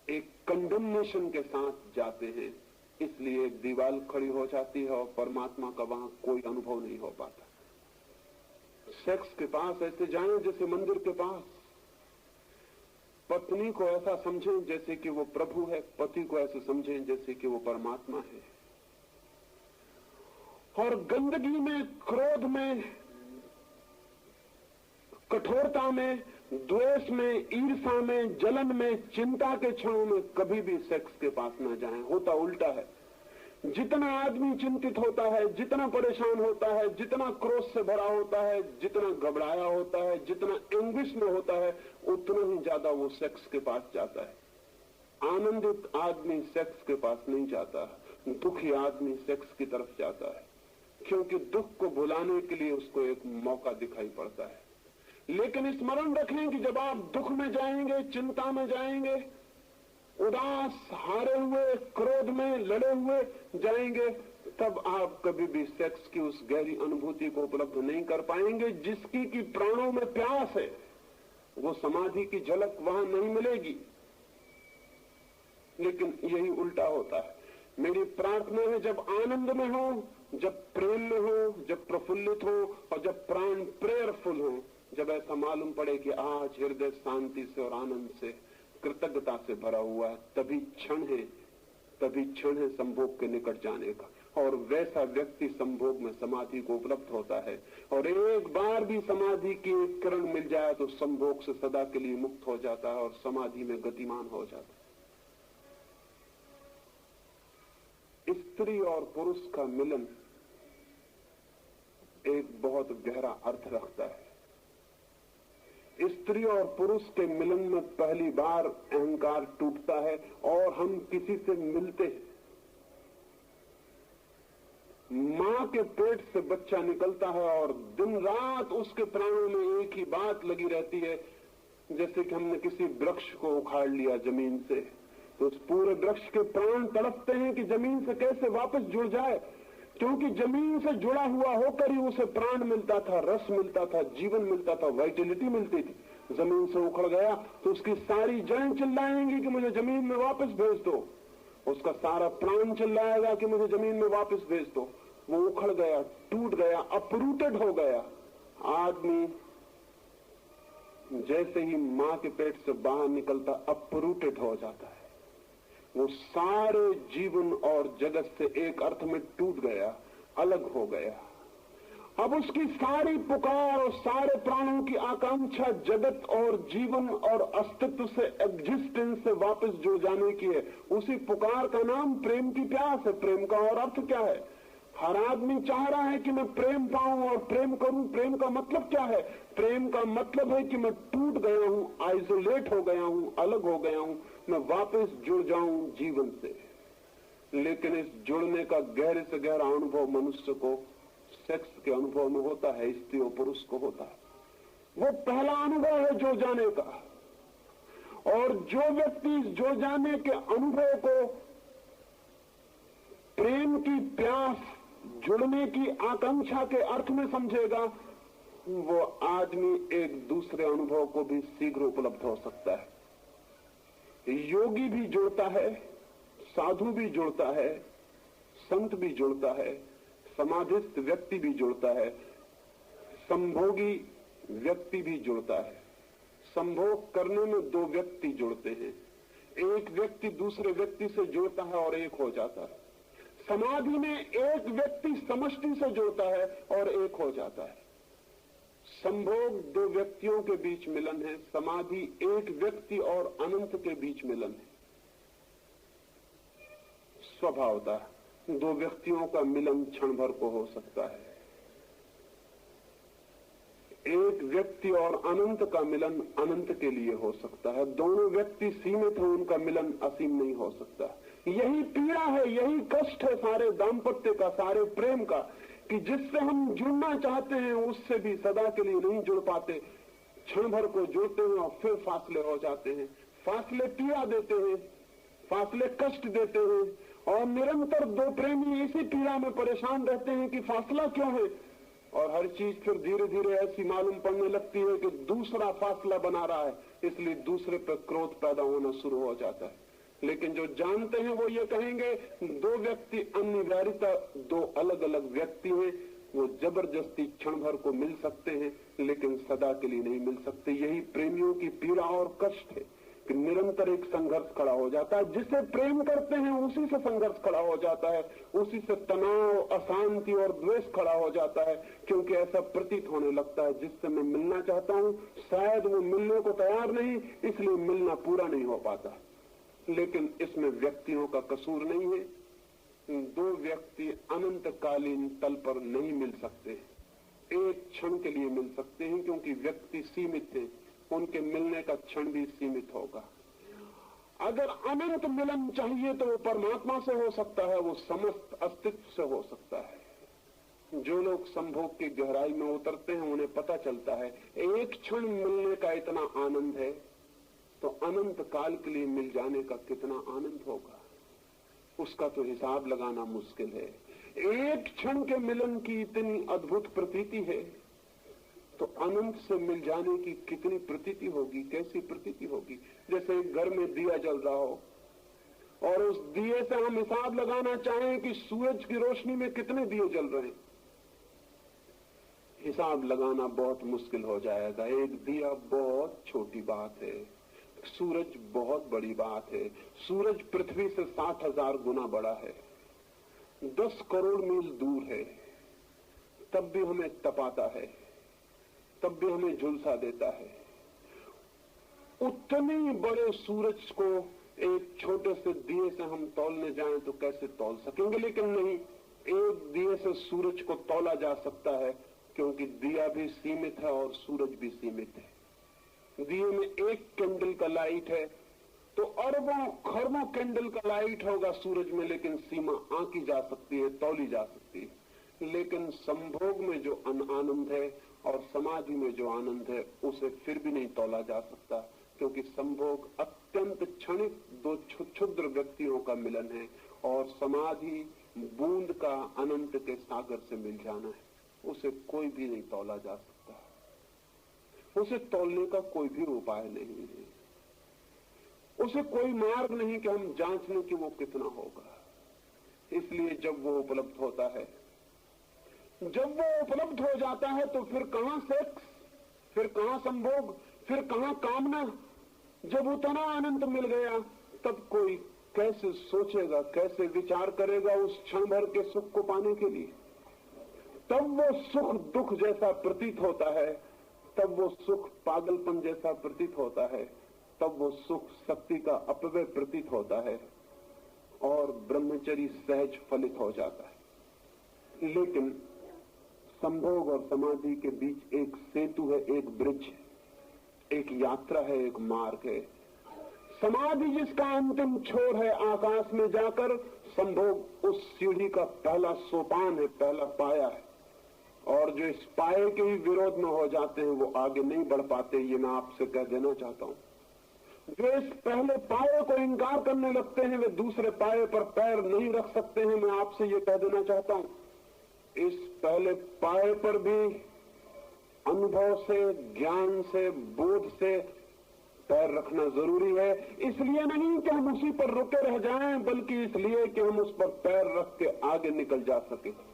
एक कंडेमनेशन के साथ जाते हैं। इसलिए एक दीवार खड़ी हो जाती है और परमात्मा का वहां कोई अनुभव नहीं हो पाता। सेक्स के पास ऐसे जाएं जैसे मंदिर के पास। पत्नी को ऐसा समझें जैसे कि वो प्रभु है, पति को ऐसे समझें जैसे कि वो परमात्मा है। और गंदगी में, क्रोध में, कठोरता में, द्वेष में, ईर्ष्या में, जलन में, चिंता के क्षणों में कभी भी सेक्स के पास न जाएं। होता उल्टा है। जितना आदमी चिंतित होता है, जितना परेशान होता है, जितना क्रोध से भरा होता है, जितना घबराया होता है, जितना एंग्विश में होता है, उतना ही ज्यादा वो सेक्स के पास जाता है। आनंदित आदमी सेक्स के पास नहीं जाता, दुखी आदमी सेक्स की तरफ जाता है, क्योंकि दुख को भुलाने के लिए उसको एक मौका दिखाई पड़ता है। लेकिन स्मरण रखें कि जब आप दुख में जाएंगे, चिंता में जाएंगे, उदास, हारे हुए, क्रोध में लड़े हुए जाएंगे, तब आप कभी भी सेक्स की उस गहरी अनुभूति को उपलब्ध नहीं कर पाएंगे जिसकी कि प्राणों में प्यास है। वो समाधि की झलक वहां नहीं मिलेगी। लेकिन यही उल्टा होता है। मेरी प्रार्थना है जब आनंद में हो, जब प्रेम में हो, जब प्रफुल्लित हो और जब प्राण प्रेयरफुल हो, जब ऐसा मालूम पड़े कि आज हृदय शांति से और आनंद से, कृतज्ञता से भरा हुआ है, तभी क्षण है संभोग के निकट जाने का। और वैसा व्यक्ति संभोग में समाधि को उपलब्ध होता है। और एक बार भी समाधि की एक किरण मिल जाए तो संभोग से सदा के लिए मुक्त हो जाता है और समाधि में गतिमान हो जाता है। स्त्री और पुरुष का मिलन एक बहुत गहरा अर्थ रखता है। स्त्री और पुरुष के मिलन में पहली बार अहंकार टूटता है और हम किसी से मिलते हैं। मां के पेट से बच्चा निकलता है और दिन रात उसके प्राणों में एक ही बात लगी रहती है, जैसे कि हमने किसी वृक्ष को उखाड़ लिया जमीन से, तो उस पूरे वृक्ष के प्राण तड़पते हैं कि जमीन से कैसे वापस जुड़ जाए, क्योंकि जमीन से जुड़ा हुआ होकर ही उसे प्राण मिलता था, रस मिलता था, जीवन मिलता था, वाइटलिटी मिलती थी। जमीन से उखड़ गया तो उसकी सारी जड़ें चिल्लाएंगी कि मुझे जमीन में वापस भेज दो, उसका सारा प्राण चिल्लाएगा कि मुझे जमीन में वापस भेज दो। वो उखड़ गया, टूट गया, अपरूटेड हो गया। आदमी जैसे ही मां के पेट से बाहर निकलता अपरूटेड हो जाता है। वो सारे जीवन और जगत से एक अर्थ में टूट गया, अलग हो गया। अब उसकी सारी पुकार और सारे प्राणों की आकांक्षा जगत और जीवन और अस्तित्व से, एग्जिस्टेंस से वापस जुड़ जाने की है। उसी पुकार का नाम प्रेम की प्यास है। प्रेम का और अर्थ क्या है? हर आदमी चाह रहा है कि मैं प्रेम पाऊं और प्रेम करूं। प्रेम का मतलब क्या है? प्रेम का मतलब है कि मैं टूट गया हूं, आइसोलेट हो गया हूं, अलग हो गया हूं, मैं वापस जुड़ जाऊं जीवन से। लेकिन इस जुड़ने का गहरे से गहरा अनुभव मनुष्य को सेक्स के अनुभव में होता है, स्त्री और पुरुष को होता है। वो पहला अनुभव है जुड़ जाने का। और जो व्यक्ति इस जुड़ जाने के अनुभव को प्रेम की प्यास, जुड़ने की आकांक्षा के अर्थ में समझेगा, वो आदमी एक दूसरे अनुभव को भी शीघ्र उपलब्ध हो सकता है। योगी भी जुड़ता है, साधु भी जुड़ता है, संत भी जुड़ता है, समाधिस्थ व्यक्ति भी जुड़ता है, संभोगी व्यक्ति भी जुड़ता है। संभोग करने में दो व्यक्ति जुड़ते हैं, एक व्यक्ति दूसरे व्यक्ति से जुड़ता है और एक हो जाता है। समाधि में एक व्यक्ति समष्टि से जुड़ता है और एक हो जाता है। संभोग दो व्यक्तियों के बीच मिलन है, समाधि एक व्यक्ति और अनंत के बीच मिलन है। स्वभावतः दो व्यक्तियों का मिलन क्षण भर को हो सकता है। एक व्यक्ति और अनंत का मिलन अनंत के लिए हो सकता है। दोनों व्यक्ति सीमित हैं, उनका मिलन असीम नहीं हो सकता। यही पीड़ा है, यही कष्ट है सारे दाम्पत्य का, सारे प्रेम का, कि जिससे हम जुड़ना चाहते हैं उससे भी सदा के लिए नहीं जुड़ पाते। क्षण भर को जुड़ते हैं और फिर फासले हो जाते हैं। फासले पीड़ा देते हैं, फासले कष्ट देते हैं, और निरंतर दो प्रेमी इसी पीड़ा में परेशान रहते हैं कि फासला क्यों है। और हर चीज फिर धीरे धीरे ऐसी मालूम पड़ने लगती है कि दूसरा फासला बना रहा है, इसलिए दूसरे पर क्रोध पैदा होना शुरू हो जाता है। लेकिन जो जानते हैं वो ये कहेंगे, दो व्यक्ति अनिवार्यता दो अलग अलग व्यक्ति हैं, वो जबरदस्ती क्षण भर को मिल सकते हैं लेकिन सदा के लिए नहीं मिल सकते। यही प्रेमियों की पीड़ा और कष्ट है कि निरंतर एक संघर्ष खड़ा हो जाता है। जिसे प्रेम करते हैं उसी से संघर्ष खड़ा हो जाता है, उसी से तनाव, अशांति और द्वेष खड़ा हो जाता है, क्योंकि ऐसा प्रतीत होने लगता है जिससे मैं मिलना चाहता हूं शायद वो मिलने को तैयार नहीं, इसलिए मिलना पूरा नहीं हो पाता। लेकिन इसमें व्यक्तियों का कसूर नहीं है। दो व्यक्ति अनंतकालीन तल पर नहीं मिल सकते, एक क्षण के लिए मिल सकते हैं, क्योंकि व्यक्ति सीमित है, उनके मिलने का क्षण भी सीमित होगा। अगर अनंत मिलन चाहिए तो वो परमात्मा से हो सकता है, वो समस्त अस्तित्व से हो सकता है। जो लोग संभोग की गहराई में उतरते हैं उन्हें पता चलता है एक क्षण मिलने का इतना आनंद है तो अनंत काल के लिए मिल जाने का कितना आनंद होगा, उसका तो हिसाब लगाना मुश्किल है। एक क्षण के मिलन की इतनी अद्भुत प्रतीति है तो अनंत से मिल जाने की कितनी प्रतीति होगी, कैसी प्रतीति होगी। जैसे घर में दिया जल रहा हो और उस दिए से हम हिसाब लगाना चाहें कि सूरज की रोशनी में कितने दिए जल रहे हैं, हिसाब लगाना बहुत मुश्किल हो जाएगा। एक दिया बहुत छोटी बात है, सूरज बहुत बड़ी बात है। सूरज पृथ्वी से 60,000 गुना बड़ा है, 10 करोड़ मील दूर है, तब भी हमें तपाता है, तब भी हमें झुलसा देता है। उतने बड़े सूरज को एक छोटे से दिए से हम तौलने जाएं तो कैसे तौल सकेंगे। लेकिन नहीं, एक दिए से सूरज को तौला जा सकता है, क्योंकि दिया भी सीमित है और सूरज भी सीमित है। दिए में एक कैंडल का लाइट है तो अरबों खरबों कैंडल का लाइट होगा सूरज में, लेकिन सीमा आंकी जा सकती है, तौली जा सकती है। लेकिन संभोग में जो आनंद है और समाधि में जो आनंद है उसे फिर भी नहीं तौला जा सकता, क्योंकि संभोग अत्यंत क्षणिक दो क्षुद्र व्यक्तियों का मिलन है और समाधि बूंद का अनंत के सागर से मिल जाना है। उसे कोई भी नहीं तौला जा सकता, उसे तौलने का कोई भी उपाय नहीं है, उसे कोई मार्ग नहीं कि हम जांच लें कि वो कितना होगा। इसलिए जब वो उपलब्ध होता है, जब वो उपलब्ध हो जाता है तो फिर कहां सेक्स, फिर कहां संभोग, फिर कहां कामना। जब उतना आनंद मिल गया तब कोई कैसे सोचेगा, कैसे विचार करेगा उस क्षण भर के सुख को पाने के लिए। तब वो सुख दुख जैसा प्रतीत होता है, तब वो सुख पागलपन जैसा प्रतीत होता है, तब वो सुख शक्ति का अपव्यय प्रतीत होता है और ब्रह्मचर्य सहज फलित हो जाता है। लेकिन संभोग और समाधि के बीच एक सेतु है, एक ब्रिज है, एक यात्रा है, एक मार्ग है। समाधि जिसका अंतिम छोर है आकाश में जाकर, संभोग उस सीढ़ी का पहला सोपान है, पहला पाया है। और जो इस पाए के ही विरोध में हो जाते हैं वो आगे नहीं बढ़ पाते, ये मैं आपसे कह देना चाहता हूं। जो इस पहले पाए को इंकार करने लगते हैं वे दूसरे पाए पर पैर नहीं रख सकते हैं, मैं आपसे ये कह देना चाहता हूं। इस पहले पाए पर भी अनुभव से, ज्ञान से, बोध से पैर रखना जरूरी है। इसलिए नहीं कि हम उसी पर रुके रह जाएं, बल्कि इसलिए कि हम उस पर पैर रख के आगे निकल जा सके।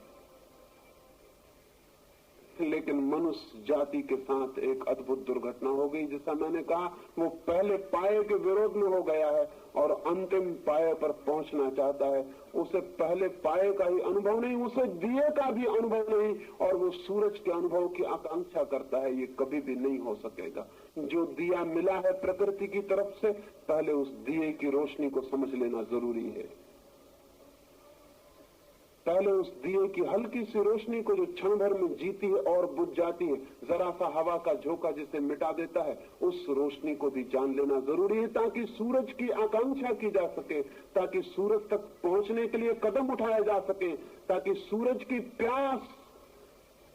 लेकिन मनुष्य जाति के साथ एक अद्भुत दुर्घटना हो गई। जैसा मैंने कहा, वो पहले पाए के विरोध में हो गया है और अंतिम पाए पर पहुंचना चाहता है। उसे पहले पाए का ही अनुभव नहीं, उसे दिए का भी अनुभव नहीं, और वो सूरज के अनुभव की आकांक्षा करता है। ये कभी भी नहीं हो सकेगा। जो दिया मिला है प्रकृति की तरफ से, पहले उस दिए की रोशनी को समझ लेना जरूरी है। पहले उस दिए की हल्की सी रोशनी को जो क्षण भर में जीती है और बुझ जाती है, जरा सा हवा का झोंका जिसे मिटा देता है, उस रोशनी को भी जान लेना जरूरी है, ताकि सूरज की आकांक्षा की जा सके, ताकि सूरज तक पहुंचने के लिए कदम उठाया जा सके, ताकि सूरज की प्यास,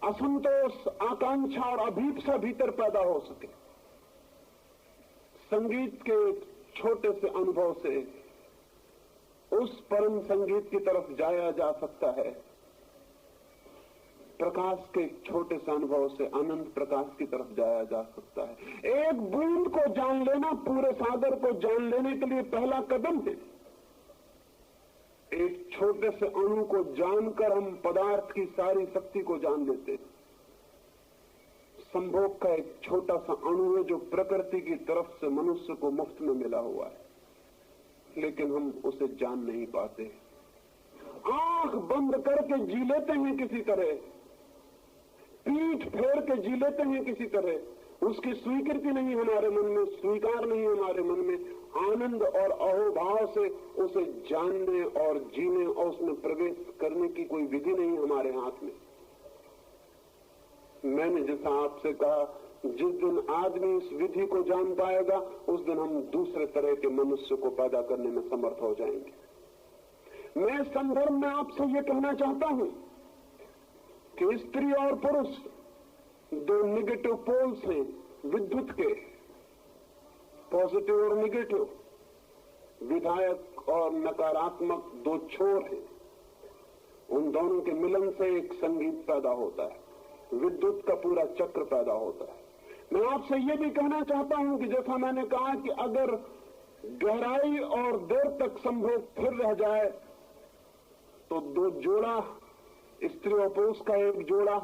असंतोष, आकांक्षा और अभीप्सा भीतर पैदा हो सके। संगीत के छोटे से अनुभव से उस परम संगीत की तरफ जाया जा सकता है। प्रकाश के छोटे से अनुभव से अनंत प्रकाश की तरफ जाया जा सकता है। एक बूंद को जान लेना पूरे सागर को जान लेने के लिए पहला कदम है। एक छोटे से अणु को जानकर हम पदार्थ की सारी शक्ति को जान लेते। संभोग का एक छोटा सा अणु है जो प्रकृति की तरफ से मनुष्य को मुफ्त में मिला हुआ है, लेकिन हम उसे जान नहीं पाते। आंख बंद करके जी लेते हैं किसी तरह, पीठ फेर के जी लेते हैं किसी तरह। उसकी स्वीकृति नहीं हमारे मन में, स्वीकार नहीं हमारे मन में। आनंद और अहोभाव से उसे जानने और जीने और उसमें प्रवेश करने की कोई विधि नहीं हमारे हाथ में। मैंने जैसा आपसे कहा, जिस दिन आदमी इस विधि को जान पाएगा, उस दिन हम दूसरे तरह के मनुष्य को पैदा करने में समर्थ हो जाएंगे। मैं संदर्भ में आपसे ये कहना चाहता हूं कि स्त्री और पुरुष दो निगेटिव पोल्स हैं विद्युत के, पॉजिटिव और निगेटिव, विधायक और नकारात्मक दो छोर हैं। उन दोनों के मिलन से एक संगीत पैदा होता है, विद्युत का पूरा चक्र पैदा होता है। मैं आपसे ये भी कहना चाहता हूं कि जैसा मैंने कहा कि अगर गहराई और देर तक संभोग फिर रह जाए तो दो जोड़ा, स्त्री और पुरुष का एक जोड़ा,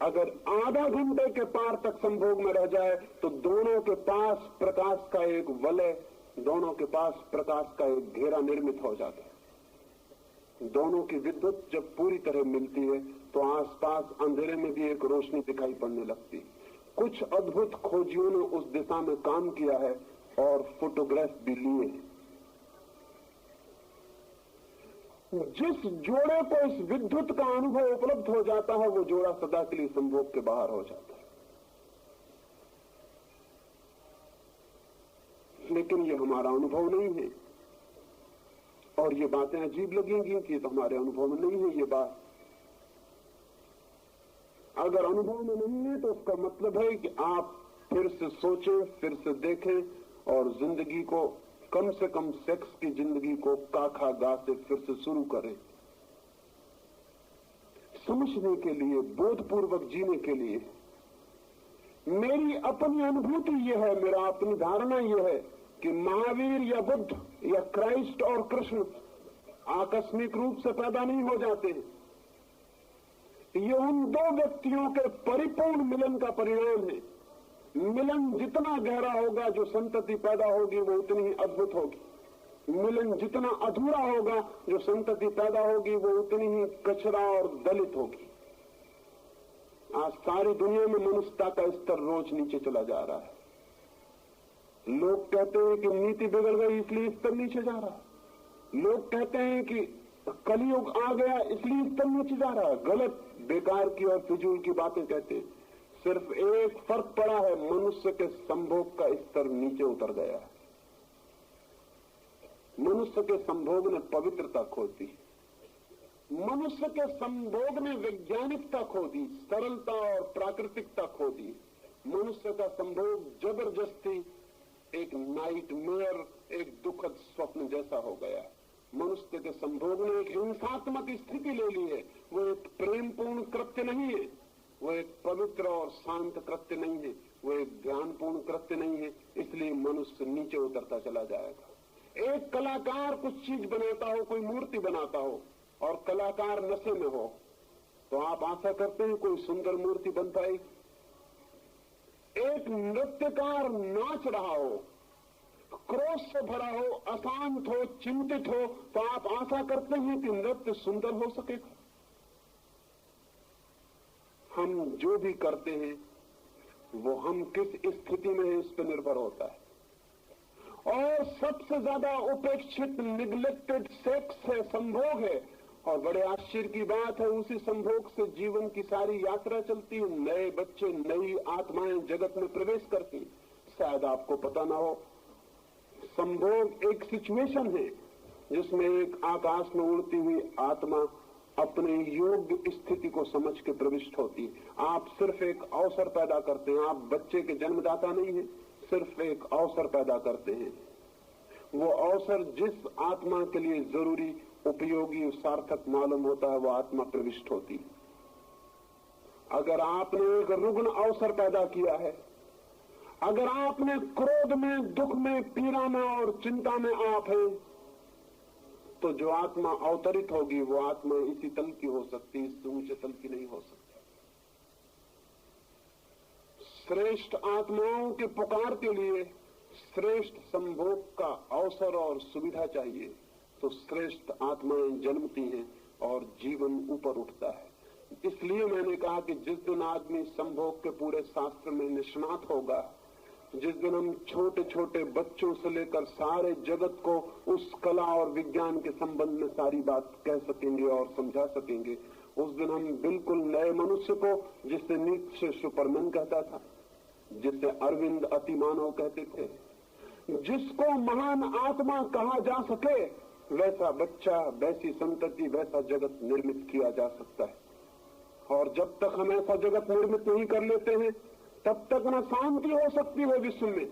अगर आधा घंटे के पार तक संभोग में रह जाए तो दोनों के पास प्रकाश का एक वलय, दोनों के पास प्रकाश का एक घेरा निर्मित हो जाता है। दोनों की विद्युत जब पूरी तरह मिलती है तो आसपास अंधेरे में भी एक रोशनी दिखाई पड़ने लगती है। कुछ अद्भुत खोजियों ने उस दिशा में काम किया है और फोटोग्राफ भी लिए। जिस जोड़े को इस विद्युत का अनुभव उपलब्ध हो जाता है, वो जोड़ा सदा के लिए संभोग के बाहर हो जाता है। लेकिन ये हमारा अनुभव नहीं है, और ये बातें अजीब लगेंगी कि तो हमारे अनुभव में नहीं है ये बात। अगर अनुभव में नहीं है तो उसका मतलब है कि आप फिर से सोचें, फिर से देखें और जिंदगी को, कम से कम सेक्स की जिंदगी को काखा गा से फिर से शुरू करें। समझने के लिए, बोधपूर्वक जीने के लिए। मेरी अपनी अनुभूति यह है, मेरा अपनी धारणा यह है कि महावीर या बुद्ध या क्राइस्ट और कृष्ण आकस्मिक रूप से पैदा नहीं हो जाते हैं। ये उन दो व्यक्तियों के परिपूर्ण मिलन का परिणाम है। मिलन जितना गहरा होगा, जो संतति पैदा होगी वो उतनी ही अद्भुत होगी। मिलन जितना अधूरा होगा, जो संतति पैदा होगी वो उतनी ही कचरा और दलित होगी। आज सारी दुनिया में मनुष्यता का स्तर रोज नीचे चला जा रहा है। लोग कहते हैं कि नीति बिगड़ गई इसलिए स्तर नीचे जा रहा है। लोग कहते हैं कि कलयुग आ गया इसलिए स्तर नीचे जा रहा है। गलत, बेकार की और फिजूल की बातें कहते हैं। सिर्फ एक फर्क पड़ा है, मनुष्य के संभोग का स्तर नीचे उतर गया है। मनुष्य के संभोग ने पवित्रता खो दी, मनुष्य के संभोग ने वैज्ञानिकता खो दी, सरलता और प्राकृतिकता खो दी। मनुष्य का संभोग जबरदस्ती एक नाइटमेयर, एक दुखद स्वप्न जैसा हो गया। मनुष्य के संभोग ने एक हिंसात्मक स्थिति ले ली है। वो एक प्रेमपूर्ण कृत्य नहीं है, वो एक पवित्र और शांत कृत्य नहीं है, वो एक ध्यानपूर्ण कृत्य नहीं है। इसलिए मनुष्य नीचे उतरता चला जाएगा। एक कलाकार कुछ चीज बनाता हो, कोई मूर्ति बनाता हो और कलाकार नशे में हो, तो आप आशा करते हैं कोई सुंदर मूर्ति बन पाएगी। एक नृत्यकार नाच रहा हो, क्रोध से भरा हो, अशांत हो, चिंतित हो, तो आप आशा करते हैं कि नृत्य सुंदर हो सकेगा। हम जो भी करते हैं वो हम किस स्थिति में है इस पर निर्भर होता है। और सबसे ज्यादा उपेक्षित, निग्लेक्टेड सेक्स है, संभोग है, और बड़े आश्चर्य की बात है, उसी संभोग से जीवन की सारी यात्रा चलती है। नए बच्चे, नई आत्माएं जगत में प्रवेश करती। शायद आपको पता ना हो, संभोग एक सिचुएशन है जिसमें एक आकाश में उड़ती हुई आत्मा अपने योग्य स्थिति को समझ के प्रविष्ट होती है। आप सिर्फ एक अवसर पैदा करते हैं। आप बच्चे के जन्मदाता नहीं है, सिर्फ एक अवसर पैदा करते हैं। वो अवसर जिस आत्मा के लिए जरूरी, उपयोगी, सार्थक मालूम होता है, वो आत्मा प्रविष्ट होती है। अगर आपने एक रुग्ण अवसर पैदा किया है, अगर आपने क्रोध में, दुख में, पीड़ा में और चिंता में आप हैं, तो जो आत्मा अवतरित होगी वो आत्मा इसी तल की हो सकती, इससे ऊंचे तल की नहीं हो सकती। श्रेष्ठ आत्माओं के पुकार के लिए श्रेष्ठ संभोग का अवसर और सुविधा चाहिए, तो श्रेष्ठ आत्माएं जन्मती हैं और जीवन ऊपर उठता है। इसलिए मैंने कहा कि जिस दिन आदमी संभोग के पूरे शास्त्र में निष्णात होगा, जिस दिन हम छोटे छोटे बच्चों से लेकर सारे जगत को उस कला और विज्ञान के संबंध में सारी बात कह सकेंगे और समझा सकेंगे, उस दिन हम बिल्कुल नए मनुष्य को, जिसे नीचे सुपरमैन कहता था, जिसे अरविंद अतिमानव कहते थे, जिसको महान आत्मा कहा जा सके, वैसा बच्चा, वैसी संतति, वैसा जगत निर्मित किया जा सकता है। और जब तक हम ऐसा जगत निर्मित नहीं कर लेते हैं, तब तक न शांति हो सकती है विश्व में,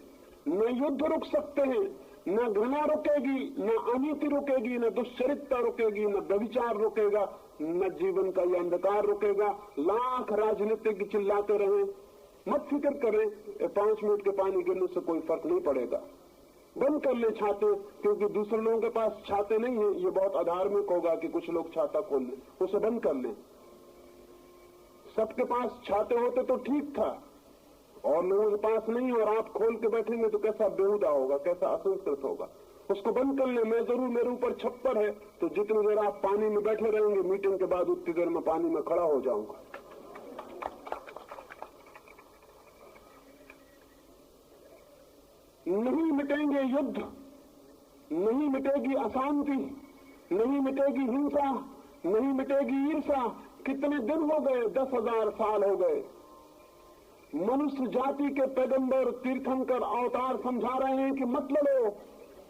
न युद्ध रुक सकते हैं, न घृणा रुकेगी, न अनीति रुकेगी, न दुश्चरित्रता रुकेगी, न व्यभिचार रुकेगा, न जीवन का यह अंधकार रुकेगा। लाख राजनीतिक चिल्लाते रहे, मत फिक्र करें, 5 मिनट के पानी गिरने से कोई फर्क नहीं पड़ेगा। बंद कर ले छाते, क्योंकि दूसरे लोगों के पास छाते नहीं है। ये बहुत अधार्मिक होगा कि कुछ लोग छाता खोल लें, उसे बंद कर लें। सबके पास छाते होते तो ठीक था, और लोगों के पास नहीं, और आप खोल के बैठेंगे तो कैसा बेहुदा होगा, कैसा असंस्कृत होगा। उसको बंद कर ले। मैं जरूर, मेरे ऊपर छप्पर है, तो जितनी देर आप पानी में बैठे रहेंगे, मीटिंग के बाद उतनी देर में पानी में खड़ा हो जाऊंगा। नहीं मिटेंगे युद्ध, नहीं मिटेगी अशांति, नहीं मिटेगी हिंसा, नहीं मिटेगी ईर्षा। कितने दिन हो गए, 10,000 साल हो गए। मनुष्य जाति के पैगंबर, तीर्थंकर, अवतार समझा रहे हैं कि मत लड़ो,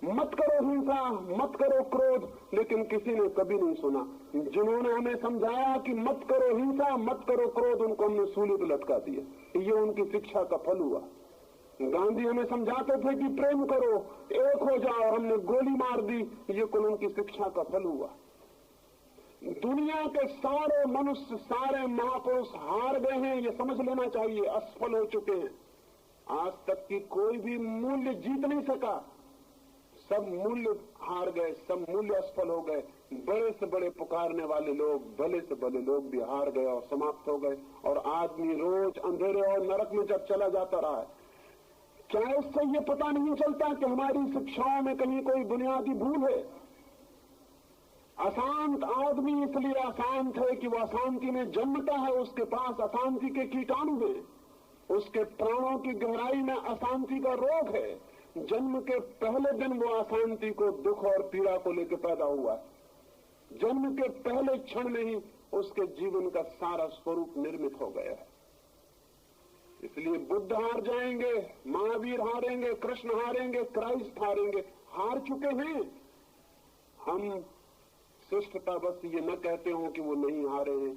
मत करो हिंसा, मत करो क्रोध, लेकिन किसी ने कभी नहीं सुना। जिन्होंने हमें समझाया कि मत करो हिंसा, मत करो क्रोध, उनको हमने सूली पर लटका दिया। ये उनकी शिक्षा का फल हुआ। गांधी हमें समझाते थे कि प्रेम करो, एक हो जाओ, हमने गोली मार दी। ये कुल उनकी शिक्षा का फल हुआ। दुनिया के सारे मनुष्य, सारे महापुरुष हार गए हैं, ये समझ लेना चाहिए, असफल हो चुके हैं। आज तक की कोई भी मूल्य जीत नहीं सका, सब मूल्य हार गए, सब मूल्य असफल हो गए। बड़े से बड़े पुकारने वाले लोग, भले से भले लोग भी हार गए और समाप्त हो गए। और आदमी रोज अंधेरे और नरक में जब चला जाता रहा है। क्या उससे ये पता नहीं चलता कि हमारी शिक्षाओं में कहीं कोई बुनियादी भूल है? अशांत आदमी इसलिए अशांत है कि वह अशांति में जन्मता है, उसके पास अशांति के कीटाणु हैं, उसके प्राणों की गहराई में अशांति का रोग है। जन्म के पहले दिन वो अशांति को, दुख और पीड़ा को लेकर पैदा हुआ है। जन्म के पहले क्षण में ही उसके जीवन का सारा स्वरूप निर्मित हो गया है। इसलिए बुद्ध हार जाएंगे, महावीर हारेंगे, कृष्ण हारेंगे, क्राइस्ट हारेंगे, हार चुके हैं। हम शिष्टता बस ये न कहते हो कि वो नहीं हारे हैं,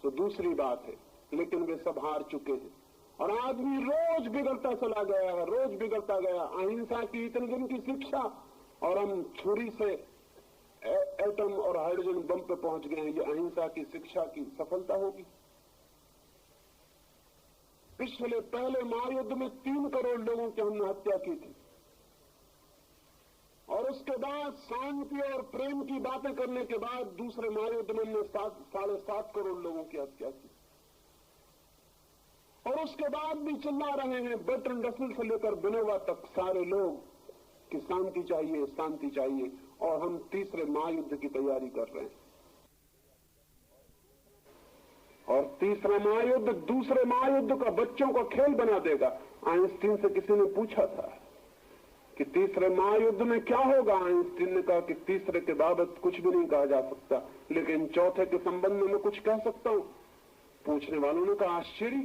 तो दूसरी बात है, लेकिन वे सब हार चुके हैं। और आदमी रोज बिगड़ता चला गया है, रोज बिगड़ता गया। अहिंसा की इतने दिन की शिक्षा, और हम छुरी से एटम और हाइड्रोजन बम पे पहुंच गए हैं। ये अहिंसा की शिक्षा की सफलता होगी? पिछले पहले महायुद्ध में 3 करोड़ लोगों की हमने हत्या की थी, और उसके बाद शांति और प्रेम की बातें करने के बाद दूसरे महायुद्ध में हमने 7.5 करोड़ लोगों की हत्या की। और उसके बाद भी चिल्ला रहे हैं, बर्ट्रैंड रसेल से लेकर विनोबा तक सारे लोग कि शांति चाहिए, शांति चाहिए। और हम तीसरे महायुद्ध की तैयारी कर रहे हैं। और तीसरा महायुद्ध दूसरे महायुद्ध का बच्चों को खेल बना देगा। आइंस्टीन से किसी ने पूछा था कि तीसरे महायुद्ध में क्या होगा। आइंस्टीन ने कहा कि तीसरे के बाबत कुछ भी नहीं कहा जा सकता, लेकिन चौथे के संबंध में मैं कुछ कह सकता हूं। पूछने वालों ने कहा आश्चर्य,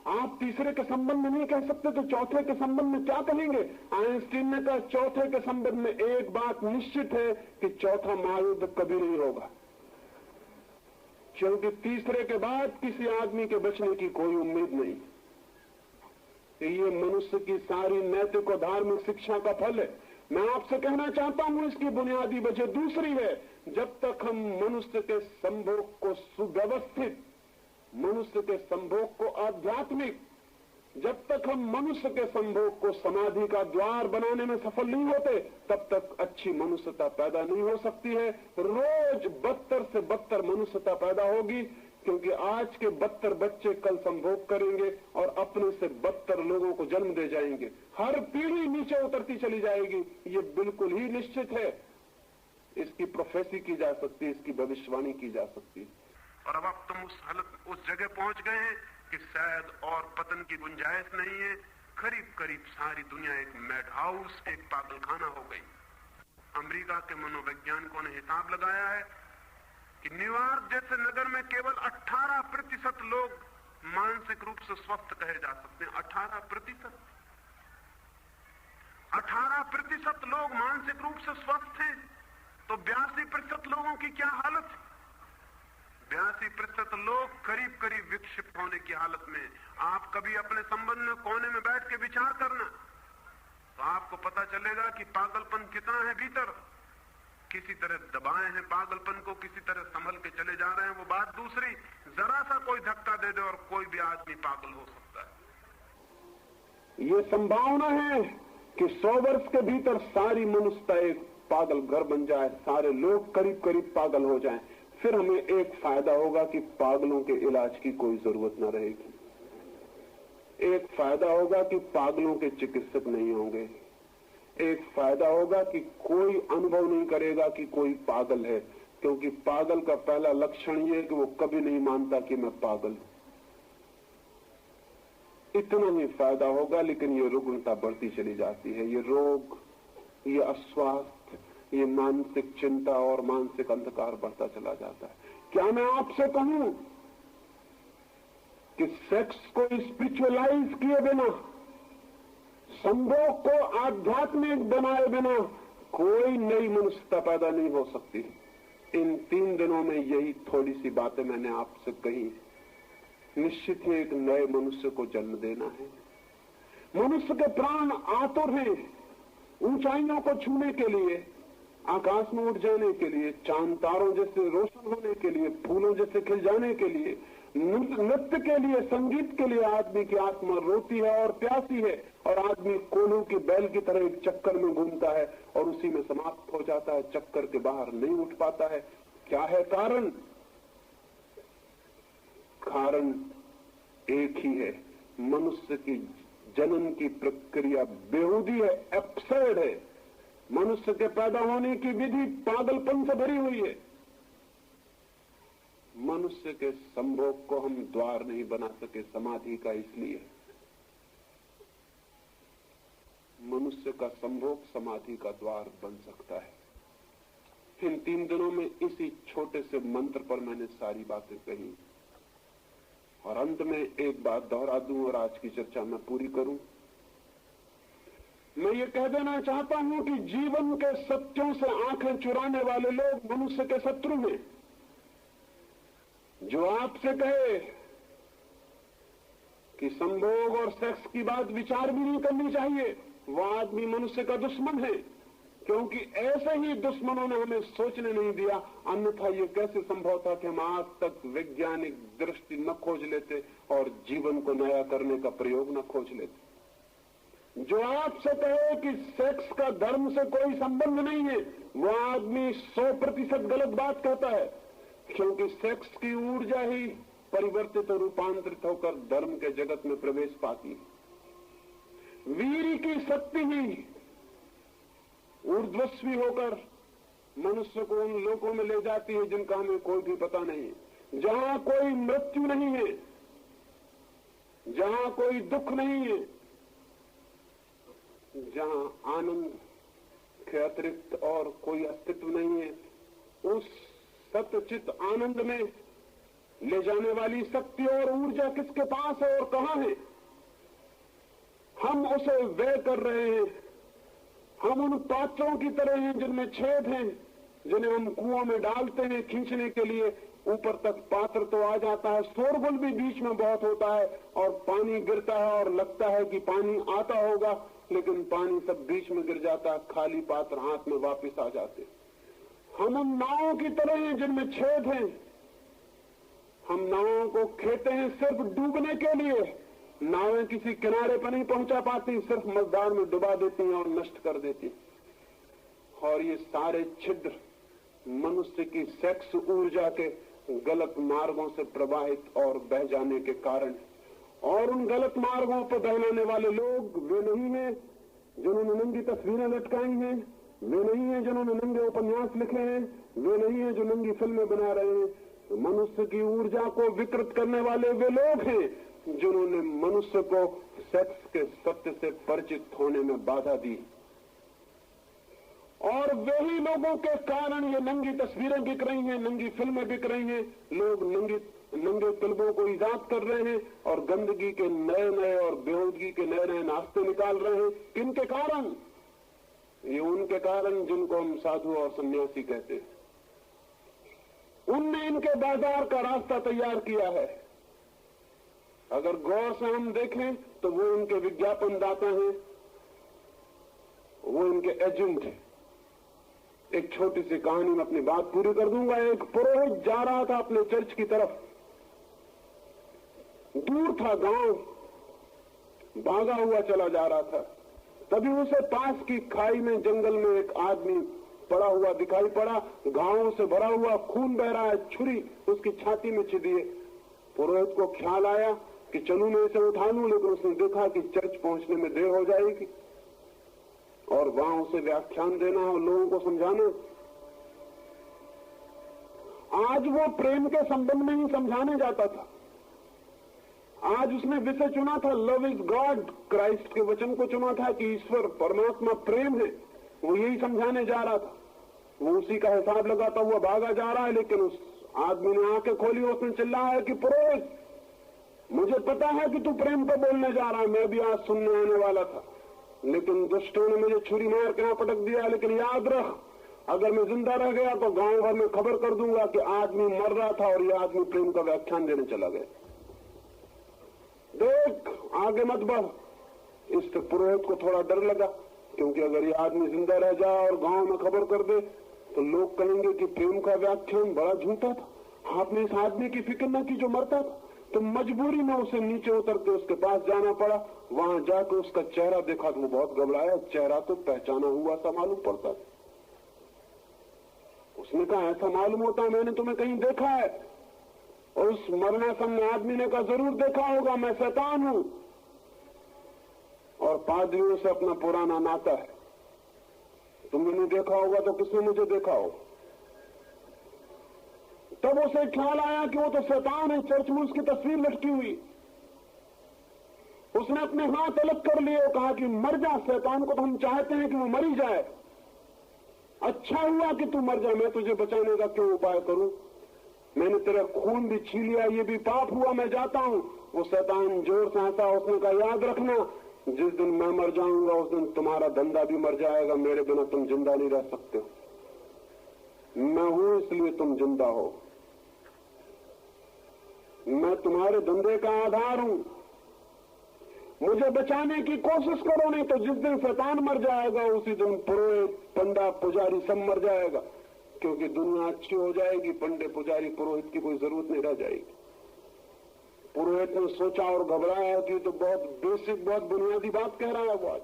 आप तीसरे के संबंध में नहीं कह सकते तो चौथे के संबंध में क्या कहेंगे। आइंस्टीन ने कहा चौथे के संबंध में एक बात निश्चित है कि चौथा महायुद्ध कभी नहीं होगा, क्योंकि तीसरे के बाद किसी आदमी के बचने की कोई उम्मीद नहीं। ये मनुष्य की सारी नैतिक और धार्मिक शिक्षा का फल है। मैं आपसे कहना चाहता हूं इसकी बुनियादी वजह दूसरी है। जब तक हम मनुष्य के संभोग को सुव्यवस्थित, मनुष्य के संभोग को आध्यात्मिक, जब तक हम मनुष्य के संभोग को समाधि का द्वार बनाने में सफल नहीं होते, तब तक अच्छी मनुष्यता पैदा नहीं हो सकती है। रोज बदतर से बदतर मनुष्यता पैदा होगी, क्योंकि आज के बदतर बच्चे कल संभोग करेंगे और अपने से बदतर लोगों को जन्म दे जाएंगे। हर पीढ़ी नीचे उतरती चली जाएगी, ये बिल्कुल ही निश्चित है। इसकी प्रोफेसी की जा सकती है, इसकी भविष्यवाणी की जा सकती है। और अब तुम उस जगह पहुंच गए हैं कि शायद और पतन की गुंजाइश नहीं है। करीब करीब सारी दुनिया एक मैड हाउस, एक पागलखाना हो गई। अमेरिका के मनोवैज्ञानिकों ने हिसाब लगाया है कि न्यूयॉर्क जैसे नगर में केवल 18% लोग मानसिक रूप से स्वस्थ कहे जा सकते हैं। 18% लोग मानसिक रूप से स्वस्थ हैं, तो 82% लोगों की क्या हालत है। 82% लोग करीब करीब विक्षिप्त होने की हालत में। आप कभी अपने संबंध में कोने में बैठ के विचार करना, तो आपको पता चलेगा कि पागलपन कितना है भीतर। किसी तरह दबाए हैं पागलपन को, किसी तरह संभल के चले जा रहे हैं, वो बात दूसरी। जरा सा कोई धक्का दे दे और कोई भी आदमी पागल हो सकता है। ये संभावना है कि 100 वर्ष के भीतर सारी मनुष्यता एक पागल घर बन जाए, सारे लोग करीब करीब पागल हो जाएं। फिर हमें एक फायदा होगा कि पागलों के इलाज की कोई जरूरत न रहेगी। एक फायदा होगा कि पागलों के चिकित्सक नहीं होंगे। एक फायदा होगा कि कोई अनुभव नहीं करेगा कि कोई पागल है, क्योंकि पागल का पहला लक्षण ये है कि वो कभी नहीं मानता कि मैं पागल हूं। इतना ही फायदा होगा, लेकिन ये रुग्णता बढ़ती चली जाती है। ये रोग, ये अस्वास्थ्य, ये मानसिक चिंता और मानसिक अंधकार बढ़ता चला जाता है। क्या मैं आपसे कहूं कि सेक्स को स्पिरिचुअलाइज किए बिना, संभोग को आध्यात्मिक बनाए बिना कोई नई मनुष्यता पैदा नहीं हो सकती। इन 3 दिनों में यही थोड़ी सी बातें मैंने आपसे कही। निश्चित ही एक नए मनुष्य को जन्म देना है। मनुष्य के प्राण आतुर हैं ऊंचाइयों को छूने के लिए, आकाश में उठ जाने के लिए, चांद तारों जैसे रोशन होने के लिए, फूलों जैसे खिल जाने के लिए, नृत्य के लिए, संगीत के लिए। आदमी की आत्मा रोती है और प्यासी है, और आदमी कोल्हू की बैल की तरह एक चक्कर में घूमता है और उसी में समाप्त हो जाता है, चक्कर के बाहर नहीं उठ पाता है। क्या है कारण? कारण एक ही है, मनुष्य की जनन की प्रक्रिया बेहूदी है, एब्सर्ड है। मनुष्य के पैदा होने की विधि पागलपन से भरी हुई है। मनुष्य के संभोग को हम द्वार नहीं बना सके समाधि का, इसलिए मनुष्य का संभोग समाधि का द्वार बन सकता है। इन 3 दिनों में इसी छोटे से मंत्र पर मैंने सारी बातें कही, और अंत में एक बात दोहरा दूं और आज की चर्चा मैं पूरी करूं। मैं ये कह देना चाहता हूं कि जीवन के सत्यों से आंखें चुराने वाले लोग मनुष्य के शत्रु हैं। जो आपसे कहे कि संभोग और सेक्स की बात विचार भी नहीं करनी चाहिए, वो आदमी मनुष्य का दुश्मन है, क्योंकि ऐसे ही दुश्मनों ने हमें सोचने नहीं दिया। अन्यथा ये कैसे संभव था कि हम आज तक वैज्ञानिक दृष्टि न खोज लेते और जीवन को नया करने का प्रयोग न खोज लेते। जो आपसे कहे कि सेक्स का धर्म से कोई संबंध नहीं है, वो आदमी 100% गलत बात कहता है, क्योंकि सेक्स की ऊर्जा ही परिवर्तित और रूपांतरित होकर धर्म के जगत में प्रवेश पाती है। वीर की शक्ति ही ऊर्ध्वस्वी होकर मनुष्य को उन लोकों में ले जाती है जिनका हमें कोई भी पता नहीं, जहां कोई मृत्यु नहीं है, जहां कोई दुख नहीं है, जहां आनंद के अतिरिक्त और कोई अस्तित्व नहीं है, उस सत्यचित आनंद में ले जाने वाली शक्ति और ऊर्जा किसके पास है और कहां है? हम उसे व्यय कर रहे हैं। हम उन पात्रों की तरह हैं जिनमें छेद हैं, जिन्हें हम कुओं में डालते हैं खींचने के लिए। ऊपर तक पात्र तो आ जाता है, शोरगुल भी बीच में बहुत होता है और पानी गिरता है और लगता है कि पानी आता होगा, लेकिन पानी सब बीच में गिर जाता है, खाली पात्र हाथ में वापस आ जाते। हम उन नावों की तरह हैं जिनमें छेद हैं। हम नावों को खेते हैं सिर्फ डूबने के लिए। नावें किसी किनारे पर नहीं पहुंचा पाती, सिर्फ मझधार में डुबा देती हैं और नष्ट कर देती। और ये सारे छिद्र मनुष्य की सेक्स ऊर्जा के गलत मार्गों से प्रवाहित और बह जाने के कारण। और उन गलत मार्गों पर बहलाने वाले लोग वे नहीं हैं जिन्होंने नंगी तस्वीरें लटकाई हैं, वे नहीं हैं जिन्होंने नंगे उपन्यास लिखे हैं, वे नहीं हैं जो नंगी फिल्में बना रहे हैं। मनुष्य की ऊर्जा को विकृत करने वाले वे लोग हैं जिन्होंने मनुष्य को सेक्स के सत्य से परिचित होने में बाधा दी। और वही लोगों के कारण ये नंगी तस्वीरें बिक रही हैं, नंगी फिल्में बिक रही हैं। लोग नंगे फिल्मों को ईजाद कर रहे हैं और गंदगी के नए नए और बेहूदगी के नए नए नाश्ते निकाल रहे हैं। किनके कारण? ये उनके कारण जिनको हम साधु और सन्यासी कहते हैं। उनने इनके बाजार का रास्ता तैयार किया है। अगर गौर से हम देखें तो वो इनके विज्ञापन दाता हैं, वो इनके एजेंट हैं। एक छोटी सी कहानी में अपनी बात पूरी कर दूंगा। एक पुरोहित जा रहा था अपने चर्च की तरफ। दूर था गांव, भागा हुआ चला जा रहा था। तभी उसे पास की खाई में जंगल में एक आदमी पड़ा हुआ दिखाई पड़ा, घावों से भरा हुआ, खून बह रहा है, छुरी उसकी छाती में छिदी है। पुरोहित को ख्याल आया कि चलूं मैं इसे उठा लूं, लेकिन उसने देखा कि चर्च पहुंचने में देर हो जाएगी और वहां उसे व्याख्यान देना और लोगों को समझाना। आज वो प्रेम के संबंध में ही समझाने जाता था। आज उसने विषय चुना था लव इज गॉड, क्राइस्ट के वचन को चुना था कि ईश्वर परमात्मा प्रेम है। वो यही समझाने जा रहा था। वो उसी का हिसाब लगाता हुआ भागा जा रहा है, लेकिन उस आदमी ने आंखें खोली, उसने चिल्लाया कि पुरोहित, मुझे पता है कि तू प्रेम पर बोलने जा रहा है, मैं भी आज सुनने आने वाला था, लेकिन दुष्टों ने मुझे छुरी मार के यहां पटक दिया। लेकिन याद रख, अगर मैं जिंदा रह गया तो गांव भर में खबर कर दूंगा कि आदमी मर रहा था और यह आदमी प्रेम का व्याख्यान देने चला गया। देख, आगे मत बढ़। इससे पुरोहित को थोड़ा डर लगा, क्योंकि अगर ये आदमी जिंदा रह जाए और गांव में खबर कर दे तो लोग कहेंगे कि प्रेम का व्याख्यान बड़ा झूठा था, आपने इस आदमी की फिक्र न की जो मरता था। तो मजबूरी में उसे नीचे उतर के उसके पास जाना पड़ा। वहां जाकर उसका चेहरा देखा तो वो बहुत घबराया। चेहरा तो पहचाना हुआ सा मालूम पड़ता। उसने कहा, ऐसा मालूम होता है मैंने तुम्हें कहीं देखा है। और उस मरणासन्न आदमी ने कहा, जरूर देखा होगा, मैं शैतान हूं और पादरियों से अपना पुराना नाता है। तुमने नहीं देखा होगा तो किसने मुझे देखा हो? तब उसे ख्याल आया कि वो तो शैतान है, चर्च में उसकी तस्वीर लटकी हुई। उसने अपने हाथ अलग कर लिए और कहा कि मर जा, शैतान को तो हम चाहते हैं कि वो मरी जाए। अच्छा हुआ कि तू मर जा, मैं तुझे बचाने का क्यों उपाय करूं? मैंने तेरा खून भी छीन लिया, ये भी पाप हुआ, मैं जाता हूं। वो शैतान जोर से हंसा। उसने कहा, याद रखना, जिस दिन मैं मर जाऊंगा उस दिन तुम्हारा धंधा भी मर जाएगा। मेरे बिना तुम जिंदा नहीं रह सकते। मैं हूं इसलिए तुम जिंदा हो, मैं तुम्हारे धंधे का आधार हूं। मुझे बचाने की कोशिश करो, नहीं तो जिस दिन शैतान मर जाएगा उसी दिन पुरोहित, पंडा, पुजारी सब मर जाएगा, क्योंकि दुनिया अच्छी हो जाएगी। पंडे, पुजारी, पुरोहित की कोई जरूरत नहीं रह जाएगी। पुरोहित ने सोचा और घबराया कि तो बहुत बेसिक, बहुत बुनियादी बात कह रहा है वो आज।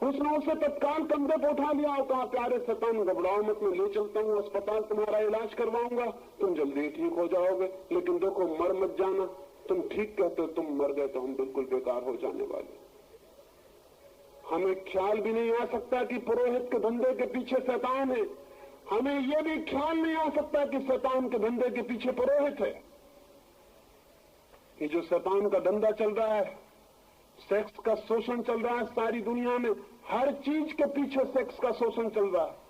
उसने उसे तत्काल कंधे पर उठा लिया और कहा, प्यारे शैतान, घबराओ मत, मैं ले चलता हूँ अस्पताल, तुम्हारा इलाज करवाऊंगा, तुम जल्दी ही ठीक हो जाओगे। लेकिन देखो, मर मत जाना। तुम ठीक कहते हो, तुम मर गए तो हम बिल्कुल बेकार हो जाने वाले। हमें ख्याल भी नहीं आ सकता कि पुरोहित के धंधे के पीछे शैतान है। हमें यह भी ख्याल नहीं आ सकता कि शैतान के धंधे के पीछे पुरोहित है। कि जो शैतान का धंधा चल रहा है, सेक्स का शोषण चल रहा है सारी दुनिया में, हर चीज के पीछे सेक्स का शोषण चल रहा है।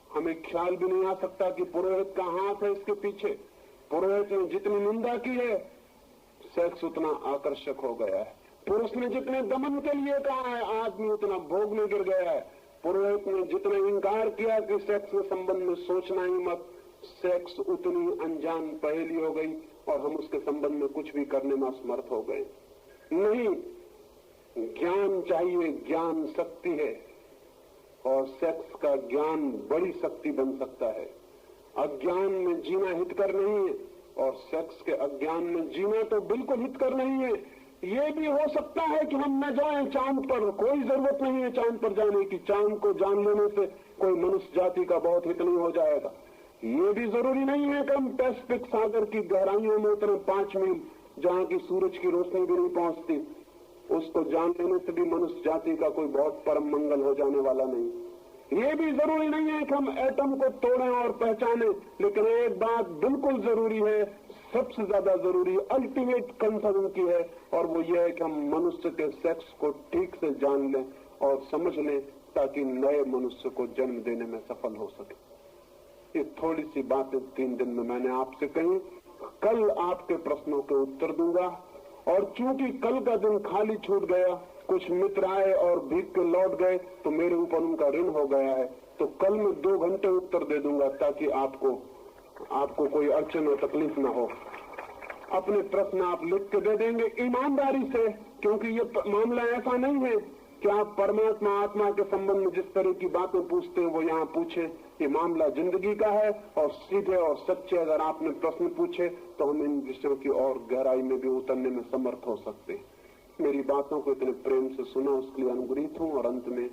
हमें ख्याल भी नहीं आ सकता कि पुरोहित का हाथ है इसके पीछे। पुरोहित ने जितनी निंदा की है, सेक्स उतना आकर्षक हो गया है। पुरुष ने जितने दमन के लिए कहा है, आदमी उतना भोग में गिर गया है। पुरोहित ने जितना इंकार किया कि सेक्स के संबंध में सोचना ही मत, सेक्स उतनी अनजान पहेली हो गई और हम उसके संबंध में कुछ भी करने में असमर्थ हो गए। नहीं, ज्ञान चाहिए, ज्ञान शक्ति है और सेक्स का ज्ञान बड़ी शक्ति बन सकता है। अज्ञान में जीना हितकर नहीं है और सेक्स के अज्ञान में जीना तो बिल्कुल हितकर नहीं है। ये भी हो सकता है कि हम न जाएं चांद पर, कोई जरूरत नहीं है चांद पर जाने की। चांद को जान लेने से कोई मनुष्य जाति का बहुत हित नहीं हो जाएगा। ये भी जरूरी नहीं है कि हम पैसिफिक सागर की गहराइयों में उतरे 5 मील जहां की सूरज की रोशनी भी नहीं पहुंचती। उसको जान लेने से भी मनुष्य जाति का कोई बहुत परम मंगल हो जाने वाला नहीं। ये भी जरूरी नहीं है कि हम एटम को तोड़ें और पहचानें, लेकिन एक बात बिल्कुल जरूरी है, सबसे ज्यादा जरूरी, अल्टीमेट कंसर्न की है, और वो ये है कि हम मनुष्य के सेक्स को ठीक से जान लें और समझ लें ताकि नए मनुष्य को जन्म देने में सफल हो सके। ये थोड़ी सी बातें 3 दिन में मैंने आपसे कही। कल आपके प्रश्नों के उत्तर दूंगा, और चूंकि कल का दिन खाली छूट गया, कुछ मित्र आए और भीग के लौट गए, तो मेरे ऊपर उनका ऋण हो गया है। तो कल मैं 2 घंटे उत्तर दे दूंगा ताकि आपको कोई अड़चन और तकलीफ न हो। अपने प्रश्न आप लिख के दे देंगे ईमानदारी से, क्योंकि ये मामला ऐसा नहीं है कि आप परमात्मा आत्मा के संबंध में जिस तरह की बातें पूछते हैं वो यहाँ पूछे। ये मामला जिंदगी का है और सीधे और सच्चे अगर आपने प्रश्न पूछे तो हम इन विषयों की और गहराई में भी उतरने में समर्थ हो सकते हैं। मेरी बातों को इतने प्रेम से सुना उसके लिए अनुग्रहित हूँ और अंत में